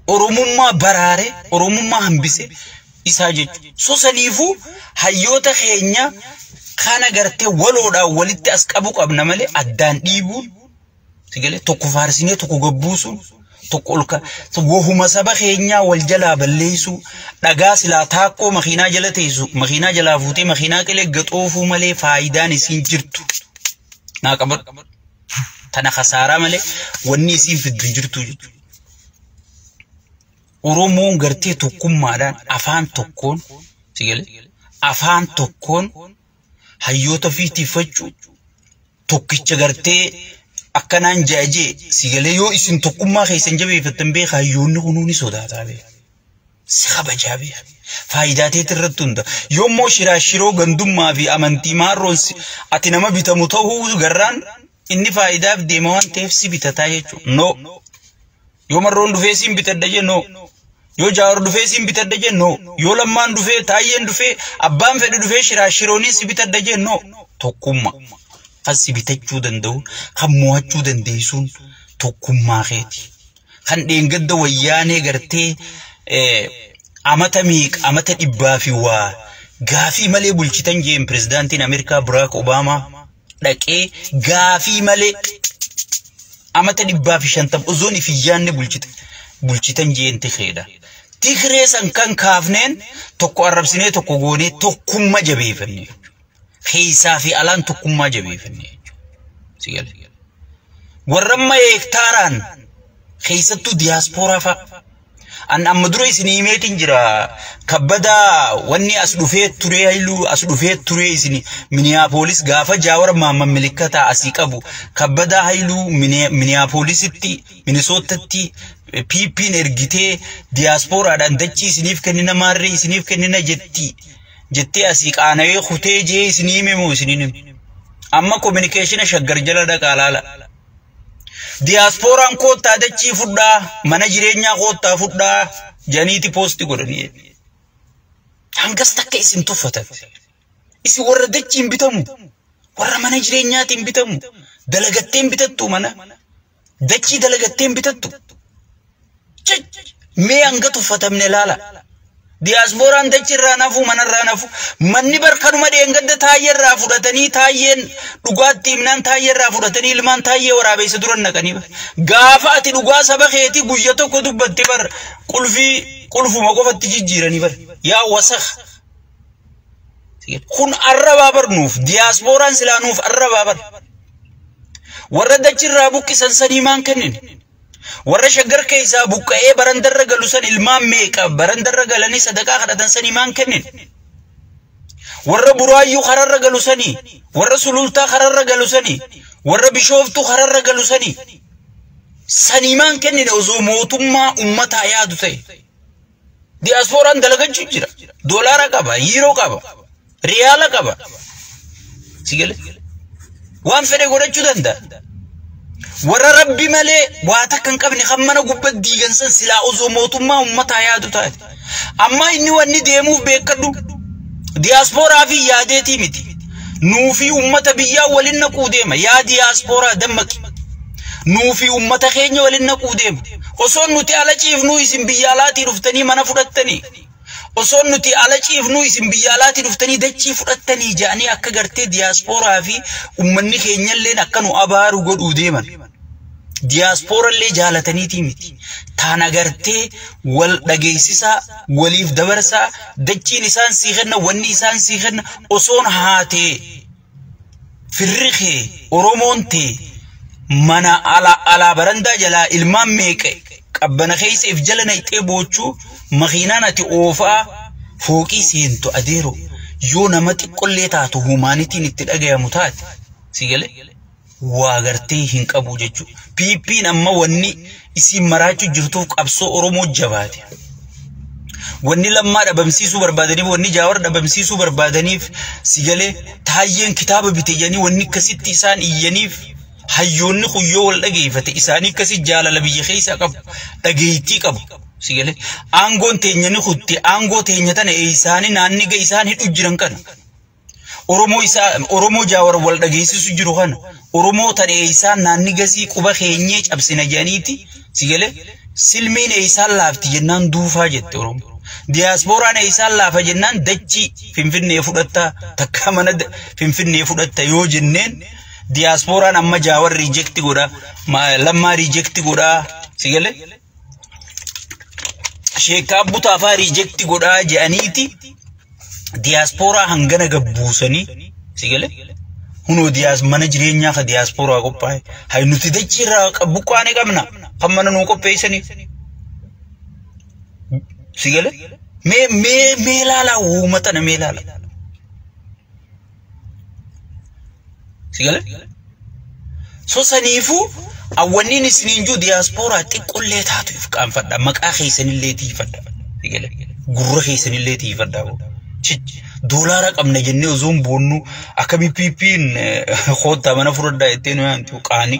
Oromummaa baraare Oromummaa hambise isaa jechuudha sosaniifuu hayyoota keenya kana gartee waloodhaan walitti as qabu qabna malee addaan dhiibuun sigale tokko faarsinee tokko gabbuusuun tokko olka wohuma saba keenyaa wal jalaa balleessu dhagaa silaa taaqqoo makiinaa jala teessu makiinaa jalaa fuutee makiinaa qilee gaxoofuu malee faayidaan isiin jirtu naa qabadhu tana khasaaraa malee wanni isiin fiddu jirtu jechuudha Oromoon gartee tokkummaadhaan afaan tokkoon sigale afaan tokkoon hayyoota fiitiifachuu tokkicha gartee akkanaan jaajee sigale yoo isin tokkummaa keessan jabeeffattan beeka hayyoonni kunuuni sodaataa beeka si kabajaa beeka faayidaa teetii irratti hunda yoommoo shiraashiroo gandummaa fi amantii maarroon ati nama bitamu ta'uu garraan inni faayidaaf deema waan ta'eef si bitataa jechuudha no yoo Marroon dhufee siin bitadha jee no yoo Jawaar dhufee siin bitadha jee no yoo Lammaan dhufee Taayyeen dhufee abbaan fedhe dhufee shiraashiroonis si bitadha jee no tokkummaa kan si bitachuu danda'u kan mo'achuu dandeessuun tokkummaa keeti kan dheengadda wayyaanee gartee amata miiq amata dhibbaa fi waa gaafii malee bulchitan jeen pirezidaantiin Ameerikaa Barack Obama dhaqee gaafii malee amata 150 uzoon ifiyyaanne bulchitan jeente xeeda Tigree san kan kaafneen tokko arrabsinee tokko goonee tokkummaa jabeeffanne keessaa fi alaan tokkummaa jabeeffanne sigale warramma hektaaraan keessattuu diaspooraa fa'a an amma dura isinii meetiin jira kabbada wanni as dhufee ture hayluu as dhufee ture isini Minneapolis gaafa jaawar maamman milikata asii qabu kabbada hayluu Minneapolisitti Minnesotatti PP'n ergitee diasporaadhaan dachii isiniif kennina maarree isiniif kennina jettee asii qaanawee kutee jee isinii memoo isiniin amma communication shaggar jala dhaqaalaala diasporaan koottaa dachii fudhaa mana jireenyaa koottaa fudhaa janiiti poosti godhanii hangas takka isin tuffatan isin warra dachiin bitamu warra mana jireenyaatiin bitamu dalagatteen bitattu mana dachii dalagatteen bitattu mee hanga tuffatamne laala diasporaan dachii irraa nafu mana irraa nafu manni barkanuma dheengadda taayyee irraa fudhatanii taayyeen dhugaatti himnaan taayyee irraa fudhatanii ilmaan taayyee waraabeysa duran naqanii gaafa ati dhugaa saba keetii guyya tokko dubbatti bar qulfuma qofatti jijjiiranii bar yaa wasakh kun arrabaa barnuuf diasporaan silaanuuf arrabaa bar warra dachii irraa buqqisan sanii maan kennin warra shaggar keessa buqqa'ee barandarra galusan ilmaan meeqa barandarra galanii sadaqaa kadhatan sanii maan kennin warra buraayyuu kararra galusanii warra sulultaa kararra galusanii warra bishooftuu kararra galusanii sanii maan kennin osoo mootummaa ummataa yaadu ta'e diasporaan dalagachuu jira doolaara qaba yiiroo qaba riyaala qaba sigale waan fedhe godhachuu danda'a warra rabbi malee waa takkan qabne kan mana gubbat diigansan silaa osoo mootummaa ummataa yaadu taate amma inni wanni deemuuf beekadhu diasporaa fi yaadeetii miti nuufi ummata biyyaa walin naquu deema yaa diasporaa dammaqi nuufi ummata keenya walin naquu deema osoo nuti ala ciifnuu isin biyya alaatii dhuftanii mana fudhattanii osoo nuti ala ciifnuu isin biyya alaatii dhuftanii dachii fudhattanii ja'anii akka gartee diasporaa fi ummanni keenyalleen akka nu abaaru godhuu deeman diaspora le jaalataniiti miti taan agartee wal dhageessisaa waliif dabarsaa dachiin isaan siiqanna wanni isaan siiqanna osoon haatee firriqee oromoonte mana ala barandaa jalaa ilmaan meeqe qabbana keessaaf jala nayxee boochuu makiinaan ati oofaa fooqii seentu adeero yoo nama xiqqollee taatu humaanitiin itti dhagayamu taate sigale waa gartee hin qabu jechu PP'n amma wanni isin maraachu jirtuuf qabsoo oromoo jabaate wanni lammaa dhabamsiisuu barbaadaniif wanni jaawar dhabamsiisuu barbaadaniif sigale taayyeen kitaaba biteyanii wanni akkasitti isaan iyyaniif hayyoonni kuyyoo wal dhageeffate isaanii akkasi jaalala biyya keessa qabu dhageeytii qabu sigale aangoon teenyani kutti aangoo teenya tana isaanii naanniga isaan hidhu jiran kana oromoo jaawar wal dhageessisu jiru kana oromoo tane isaan naanniga sii quba keenyee cabsina janiiti sigale silmiin isaan laafti jennaan duufaa jette oromoo diasporaan isaan laafa jennaan dachi finfinnee fudhatta takka mana finfinnee fudhatta yoo jenneen diasporaan amma jaawar reject godha lammaa reject godha sigale sheekkaa butaafaa reject godha jedhaniiti diaspora hangana gabbuusanii sigale huno mana jireenyaa ka diaspora qophaa'e hay nuti dachirraa buqqaane qabna kan mana nuu qopheessanii sigale mee laala uumatana mee laala sigale so saniifu awwanniin isiniin juu diaspora xiqqollee taatuuf qaanfadha maqaa keessanillee tiifadha sigale gurra keessanillee tiifadha doolaara qabna jennee ozoon boonnu akkami PP'n khoota mana fudhadhaa ettee nu yaantu qaani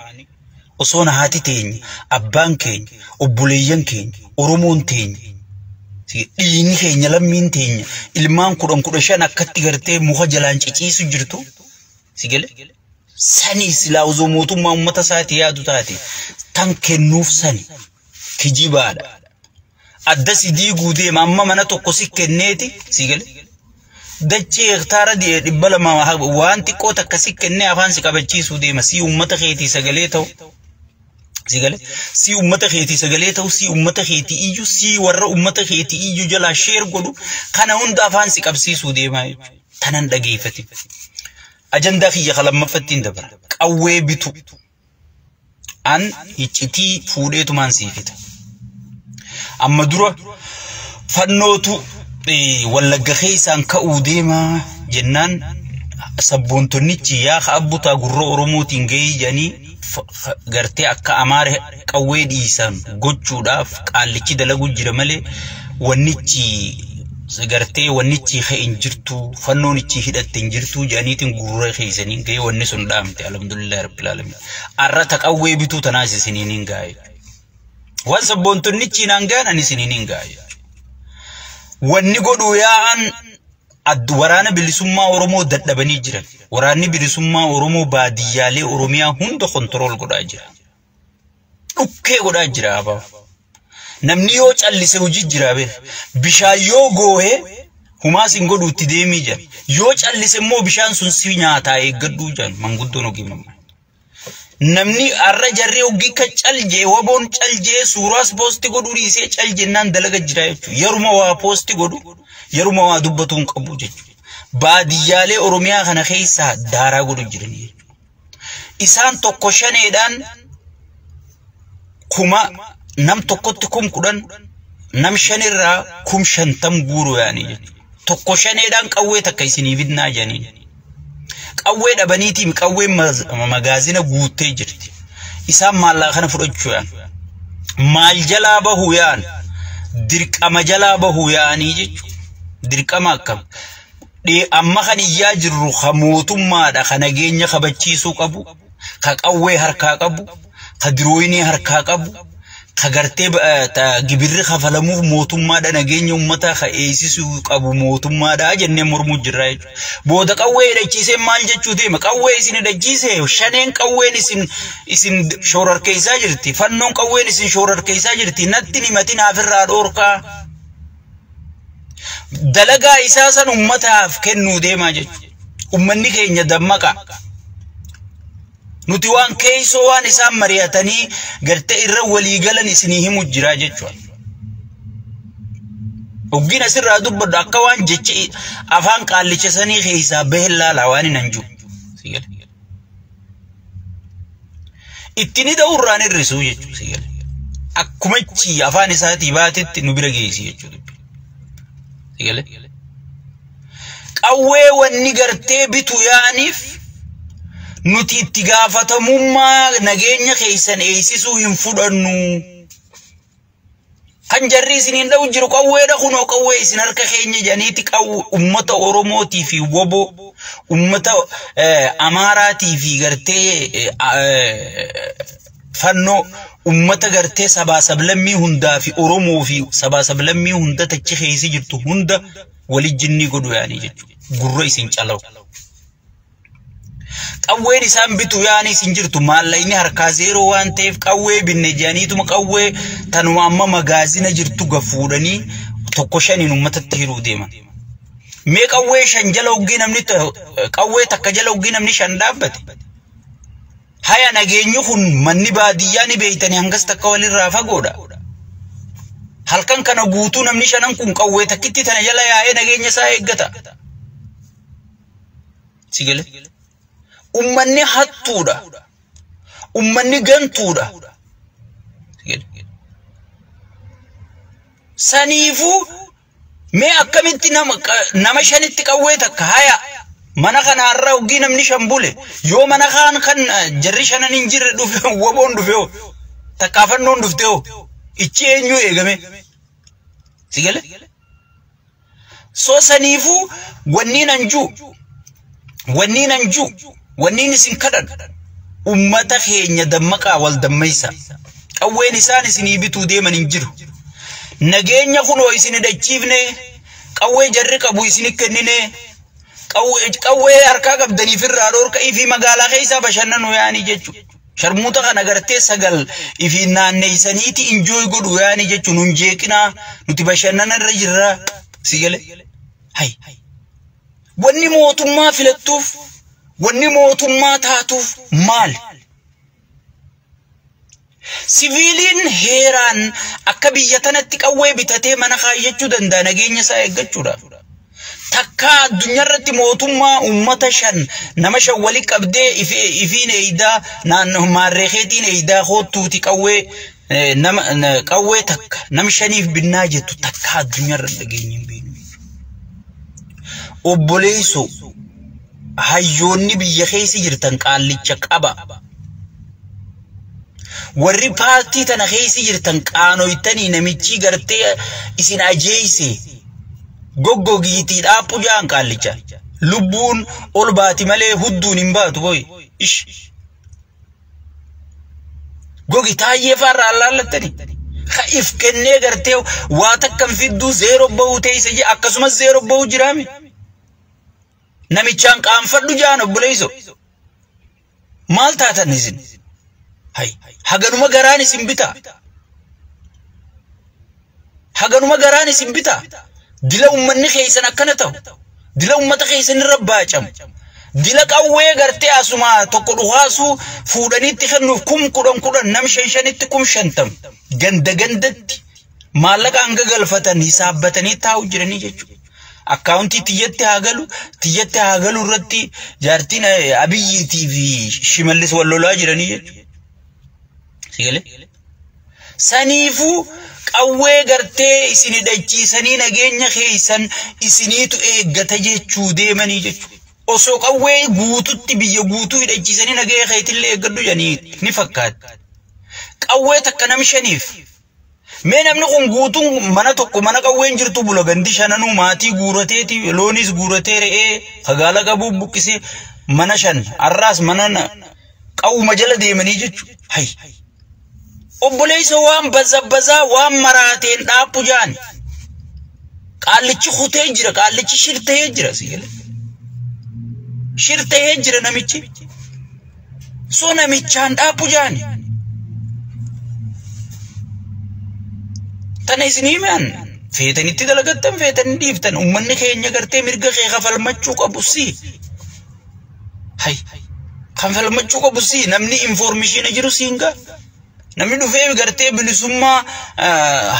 osoon haati teenya abbaan keenya obboleeyyan keenya oromoon teenya dhiini keenya lammiin teenya ilmaan 15 akkatti gartee muka jalaan ciciisu jirtu sigale sani silaa ozoo mootummaa ummata isaati yaadu taate tan kennuuf sani kijibaadha adda sidii guudee amma mana tokko si kenneeti sigale dachee hektaara dhibba lama waan xiqqoo takka si kennee afaan si qabachiisuu deema si ummata keetii sagalee ta'u si ummata keetii sagalee ta'u si ummata keetii iyyuu si warra ummata keetii iyyuu jalaa sheer godhu kana hunda afaan si qabsiisuu deema tanan dhageeffati ajandaa kiyya kalammafattiin dabara qawwee bitu an iccitii fuudheetumaan siifita amma dura fannootu wallagga keessaan ka'uu deema jennaan sabboontonichi yaa abbutaa gurra oromootiin gahii jedhanii gartee akka amaare qawwee dhiisan gochuudhaaf qaallichi dalagu jira malee wannichi gartee wannichi hin jirtu fannoonichi hidhatte hin jirtu jedhaniitiin gurra keessaniin gahee wanni sun dhaamte alhamdulillah rabbil alamin arrata qawwee bituu tanaas isiniin hin gaa'e waan sabboontonichi naan gaan ani isiniin hin gaa'e wanni godhu yaa'an waraana bilisummaa Oromoo dadhabanii jiran waraanni bilisummaa Oromoo baadiyyaalee Oromiyaa hunda kontrol godhaa jira dhukkee godhaa jira abaa namni yoo callise hojii jira bishaan yoo goohe humaas hin godhuutti deemii jira yoo callise immoo bishaan sun si nyaataa eeggadhuu jiran manguddoon ogiimamma namni arra jarree ogii ka caljee waboon caljee suuraas poosti godhuu dhiisee caljennaan dalaga jira jechuudha yeruma waa poosti godhu yeruma waa dubbatuun qabu jechuudha baadiyyaalee Oromiyaa kana keessaa daaraa godhu jiran isaan tokko shaneedhaan kuma nam tokkotti kum kudhan nam shanirraa kum shantam guuru yaanii tokko shaneedhaan qawwee takka isinii fidnaa jedhaniin qawwee dhabaniitiin qawwee magaazina guuttee jirti isaan maallaa kana fudhachuu yaan maal jalaa bahuu yaan dirqama jalaa bahuu yaanii jechuudha dirqama akkam amma kan iyyaa jirru ka mootummaadha ka nageenya kabachiisuu qabu ka qawwee harkaa qabu ka dirooyinii harkaa qabu ka gartee gibirri kafalamuuf mootummaadha nageenya ummataa ka eegsisuu qabu mootummaadha jennee mormuu jirra jechuudha booda qawwee hidhachiisee maal jechuu deema qawwee isin hidhachiisee shaneen qawween isin shoorarkeessaa jirti fannoon qawween isin shoorarkeessaa jirti natti himatin afirraa dhoorkaa dalagaa isaa san ummataaf kennuu deemaa jechuudha ummanni keenya dammaqa nuti waan keeysoo waan isaan mari'atanii gartee irra walii galan isinii himu jira jechuudha oggina sirraa dubbadhu akka waan jechi afaan qaallichesanii keessaa beellaalaa waan hin anju ittini da'urraan hirrisuu jechuudha akkumachi afaan isaatii baatetti nu bira geessi jechuudha qawwee wanni gartee bitu yaaniif nuti itti gaafatamummaa nageenya keessan eegsisuu hin fudhannu kan jarri isiniin dha'u jiru qawweedha kunoo qawwee isin harka keenya jedhaniiti ummata Oromootii fi wobo ummata Amaaraatii fi gartee fannoo ummata gartee sabaa sablammii hundaa fi Oromoo fi sabaa sablammii hunda tachi keessa jirtu hunda walijjinnii godhu yaanii jechuudha gurra isin calawu qawween isaan bitu yaanii isin jirtu maallaqni harkaa zeeroo waan ta'eef qawwee binne jedhaniituma qawwee tanuma amma magaazina jirtu gafuudhanii tokko shaniin ummatatti hiruu deeman mee qawwee shan jala uggii namni qawwee takka jala uggii namni shan dhaabbate haya nageenyu kun manni baadiyyaa ni beeytanii hangas takka walirraa fagoodha halkan kana guutuu namni shanan kun qawwee takkitti tana jala yaa'ee nageenya isaa eeggata sigale ummanni hattuudha ummanni gantuudha saniifu mee akkamitti nama shanitti qawwee takka haya mana kana har'a uggii namni shan bule yoo mana kan jarri shanan hin jirre dhufe woboon dhufe takkaafannoon dhufte ichi eenyu eegame sigale so saniifu wanniin anju wanniin isin kadhan ummata keenya dammaqaa wal dammaysa qawween isaan isinii bituu deeman hin jiru nageenya kunoo isin hidhachiifne qawwee jarri qabu isin kennine qawwee harkaa qabdaniif irraa dhoorka ifi magaalaa keessaa bashannanu yaanii jechuudha sharmuuta kana gartee sagal ifi naanneeysaniiti injooy godhu yaanii jechuun hunjeeqinaa nuti bashannana irra jirra sigale hay wanni mootummaa filattuuf wanni mootummaa taatuuf maal siviiliin heeraan akka biyya tanatti qawwee bitatee mana kaayyachuu danda'a nageenya isaa eeggachuudhaaf takka addunyaarratti mootummaa ummata shan nama shan wali qabdee ifiin eeydaa naannoo maarreekeetiin eeydaa hoottuuti qawwee nama qawwee takka nam shaniif binnaa jettu takka addunyaarra dhageenya hin beeknu obboleesso hayyoonni biyya keessa jirtan qaallicha qaba warri paartii tana keessa jirtan qaanoytanii namichi gartee isin ajeeyse goggogiitii dhaaphu jaan qaallicha lubbuun ol baati malee hudduun hin baatu boy ish gogi taayee farra allaallattani khaif kennee gartee waa takkan fidduu zeero bahu teeyse je akkasumas zeero bahu jiraame namichaan qaanfadhu jaan obboleeyso maal taatan isin hay haganuma garaan isin bita haganuma garaan isin bita dila ummanni keeysan akkana ta'u dila ummata keeysan irra baacam dila qawwee gartee asuma tokko dhuhaasu fuudhaniitti kennuuf kudhan nam shanitti 50 ganda gandatti maallaqa hanga galfatan hisaabbatanii taa'u jiranii jechuudha akkaawuntii tiyyatti haagalu irratti jaartiin abiyyiitii fi shimallis wallolaa jiranii jechuudha sigale saniifu qawwee gartee isin hidhachiisanii nageenya keeysan isiniitu eeggata jechuu deemanii jechuudha osoo qawwee guututti biyya guutuu hidhachiisanii nageenya keeytillee eeggadhu janii ni fakkaata qawwee takka nam shaniif mee namni kun guutuun mana tokko mana qawween jirtu bula gandi shananuu maatii guurateeti loonis guuratee re'ee fagaala qabuu buqqisee mana shan arraas mana qawwuma jala deemanii jechuudha hay obboleeyso waan bazabazaa waan maraateen dhaaphu jaan qaallichi khutee jira qaallichi shirtee jira sigale shirtee jira namichi so namichaan dhaaphu jaan tana isinii man feetanitti dalagattan feetanii dhiiftan ummanni keenya gartee mirga kee kafalmachuu qabu si hay kafalmachuu qabu si namni information jiru siinga namni dhufee gartee bilisummaa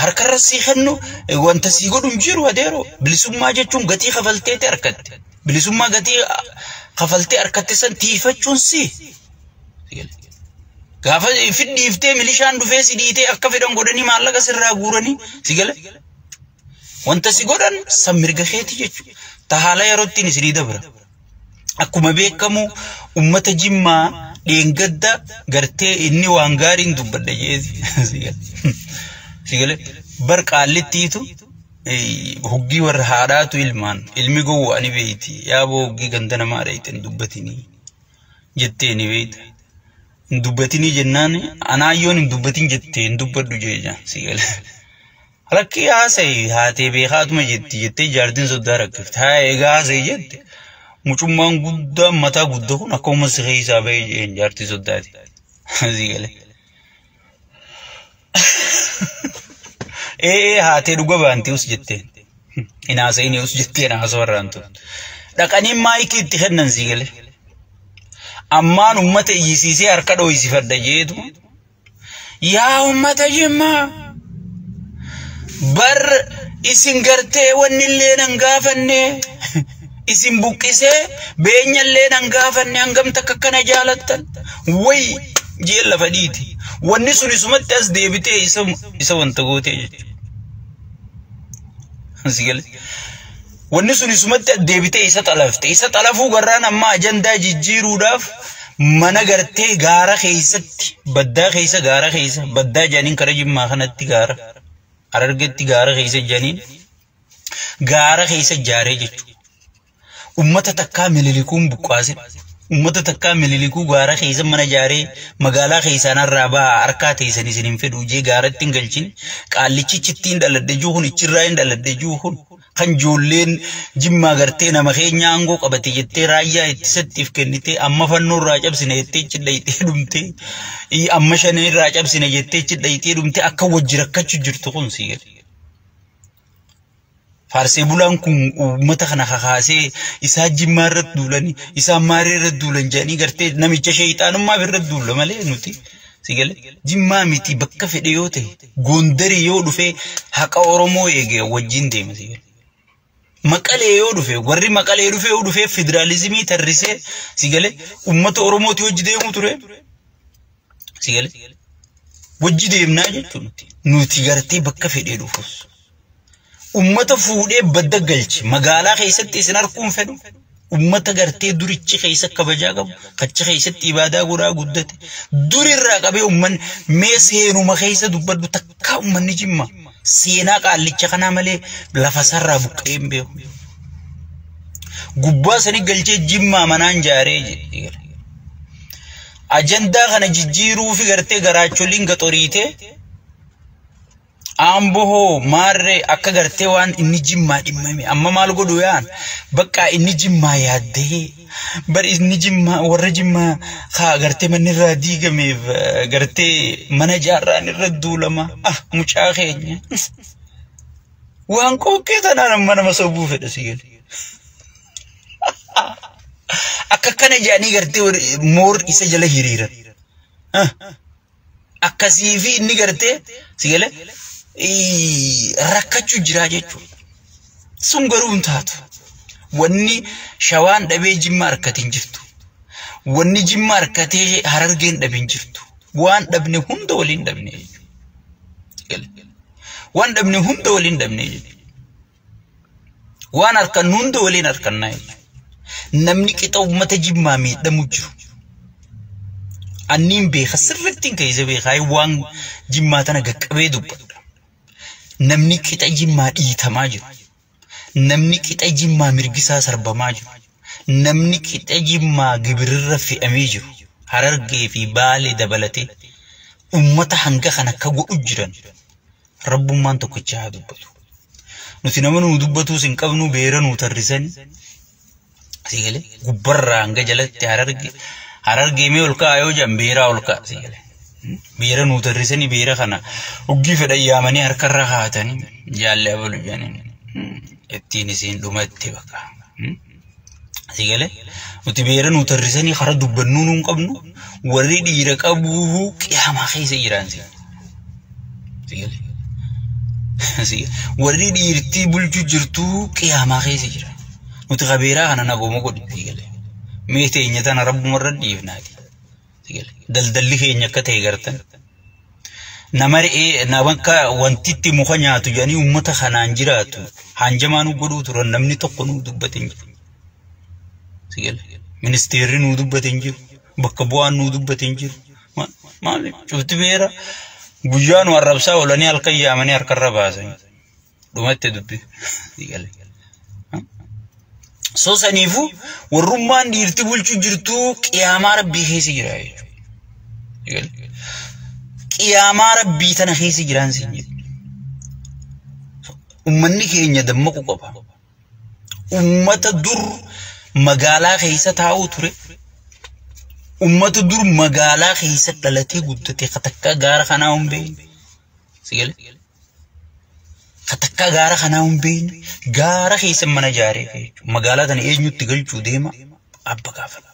harkarra si kennu wanta si godhum jiru adeero bilisummaa jechuun gatii kafalteeti arkatte bilisummaa gatii kafaltee arkatte san tiifachuun si gaafa fiddiiftee milishaan dhufee si dhiitee akka fedhan godhanii maallaqa sirraa guuranii sigale wanta si godhan san mirga keeti jechuudha tahaala yerootiin isinii dabra akkuma beekamu ummata jimmaa deengadda gartee inni waan gaariin dubbadha jeesi sigale bar qaallittiitu hoggi warra haadhaatu ilmi gowwa ani beeyti yaaboo hoggi ganda namaa dhayten dubbatinii jettee ni beeyta dubbatini jennaan anaayyoon hin dubbatin jettee hin dubbadhu jeeja sigale rakki haasay haatee beekaatuma jettee jaartiin soddaa rakkifte haa egaa haasay jette mucummaan guddaa mataa guddaa kun akkuma siree isaa bahee jeen jaartii soddaati sigale haatee dhuga baantii us jettee hin haasayini us jettee haasa warraan tun dhaqanii maayikii itti kennan sigale ammaan ummata iyyisiisee harka dho'isifadha jeetu yaa ummata jimmaa bar isin gartee wanni illee nan gaafanne isin buqqisee beenyallee nan gaafanne hangam takka kana jaalattan way jee lafa dhiiti wanni sun isumatti as deebitee isa wanta gootee jechuudha sigale wanni sun isumatti deebitee isa xalafuu garraan amma ajandaa jijjiiruudhaaf mana gartee gaara keessatti baddaa keessa gaara keessa baddaa janiin kara jimmaa kanatti gaara arargetti gaara keessa janiin gaara keessa jaaree jechuudha ummata takkaa mililikuun buqqaase ummata takkaa mililikuu gaara keessa mana jaaree magaalaa keessaan irraa baa harkaa teessan isin hin fedhu jee gaaratti hin galchin qaallichi chittiin dhaladde juuhun ichirraa hin dhaladde juuhun kan joolleen jimmaa gartee nama keenya aangoo qabate jettee raayyaa ittisattiif kennite amma fannoo irraa cabsine jettee cidhayitee dhumte amma shanee irraa cabsine jettee cidhayitee dhumte akka wajji rakkachuu jirtu kun sigale Faarsee bulaan kun uummata kana kakaasee isaa jimmaa irratti duulanii isaa maaree irratti duulan jedhanii gartee namicha sheeyxaanummaa irratti duula malee nuti sigale jimmaa miti bakka fedhe yoo ta'e Gondarii yoo dhufe haqa Oromoo eegee wajjin deema sigale. Maqalee yoo dhufe warri Maqalee dhufe yoo dhufe federaalizimii tarrisee sigale uummata Oromooti wajji deemu ture sigale wajji deemnaa jechuun nuti gartee bakka fedhe dhufuus. Ummata fuudhee badda galchi magaalaa keessatti isin arkuun fedhu ummata gartee durichi keessa kabajaa qabu kacha keessatti ibaadaa godhaa guddate durirraa qabee ummanni mee seenuma keessa dubbaddu takka ummanni Jimmaa seenaa qaallicha kana malee lafa sarraa buqqee hin beeku gubbaa sanii galchee Jimmaa manaan jaaree jedhe ajandaa kana jijjiiruu fi gartee garaacholiin gaxoriitee Amboho marre akka gartee waan inni Jimmaa dhimmame amma maal godhu yaan bakka inni Jimmaa yaadde bar inni Jimmaa warra Jimmaa haa gartee manni irraa diigameef gartee mana jaarraan irra duulama mucaa keenya waan qoqqee tanaan mana masobuu fedha sigale akka kana jaanii gartee moor isa jala hiriiran akkasii fi inni gartee sigale rakkachu jira jechuudha. Sun garuu hin taatu. Wanni Shawaan dhabee Jimmaa harkatiin jirtu. Wanni Jimmaa harkatee Harargeen dhabeen jirtu. Waan dhabne hunda waliin dhabne jechuudha. Waan dhabne hunda waliin dhabne jechuudha. Waan harkan hunda waliin harkannaa jechuudha. Namni qixa uummata Jimmaa miidhamu jiru. Anniin beeka sirriittiin keessa beekaa waan Jimmaa tana gaqqabee dubbadha. Namni qixa Jimmaa dhiitamaa jiru. Namni qixa Jimmaa mirgisaa sarbamaa jiru. Namni qixa Jimmaa gibirra fe'amee jiru. Harargee fi Baalee dabalatee ummata hanga kana akka godhu jiran rabbummaan tokkicha haa dubbatu. Nuti nama nu dubbatuus hin qabnu beera nu tarrisanii sigale gubbarraa hanga jalatti Harargee mee ol ka'a yoo jedhan beeraa ol ka'a sigale. Beera nu tarrisanii beera kana uggii fedhan yaamanii harkarra kaa'atanii jaallee abalu jedhanii ittiin isiin dhumatte bakka. Sigale nuti beera nu tarrisanii kara dubbannuu nu hin qabnu warri dhiira qabu qiyaamaa keessa jiran sigale. Warri dhiirtii bulchuu jirtu qiyaamaa keessa jira. Nuti qabeeraa kana nagooma godhu sigale. Mee teenya tana rabbumarra dhiifnaati. Daldalli keenya akka ta'e gartan nama re'ee nabanka wantitti muka nyaatu jedhanii uummata kanaan jiraatu hanjamaa nu godhuu turan namni tokko nu dubbate hin jiru. Ministeerri nu dubbate hin jiru. Bakka bu'aan nu dubbate hin jiru. Maali cufti beera guyyaa nu arrabsaa oolanii halkan yaamanii harkarra baasan dhumatte dubbi. So saniifu warrummaan dhiirti bulchuu jirtu qiyaamaa rabbii keessa jira jechuudha. Qiyaamaa rabbii tana keessa jiraan siin jedhu. Uummanni keenya dammaqu qaba. Uummata dur magaalaa keessa taa'uu ture. Uummata dur magaalaa keessa dhalatee guddate katakka gaara kanaa hin beekne. Sigale. Katakka gaara kanaa hin beekne gaara keessa mana ijaaree jechuudha. Magaalaa tana eenyutti galchuu deema abba gaafadhu.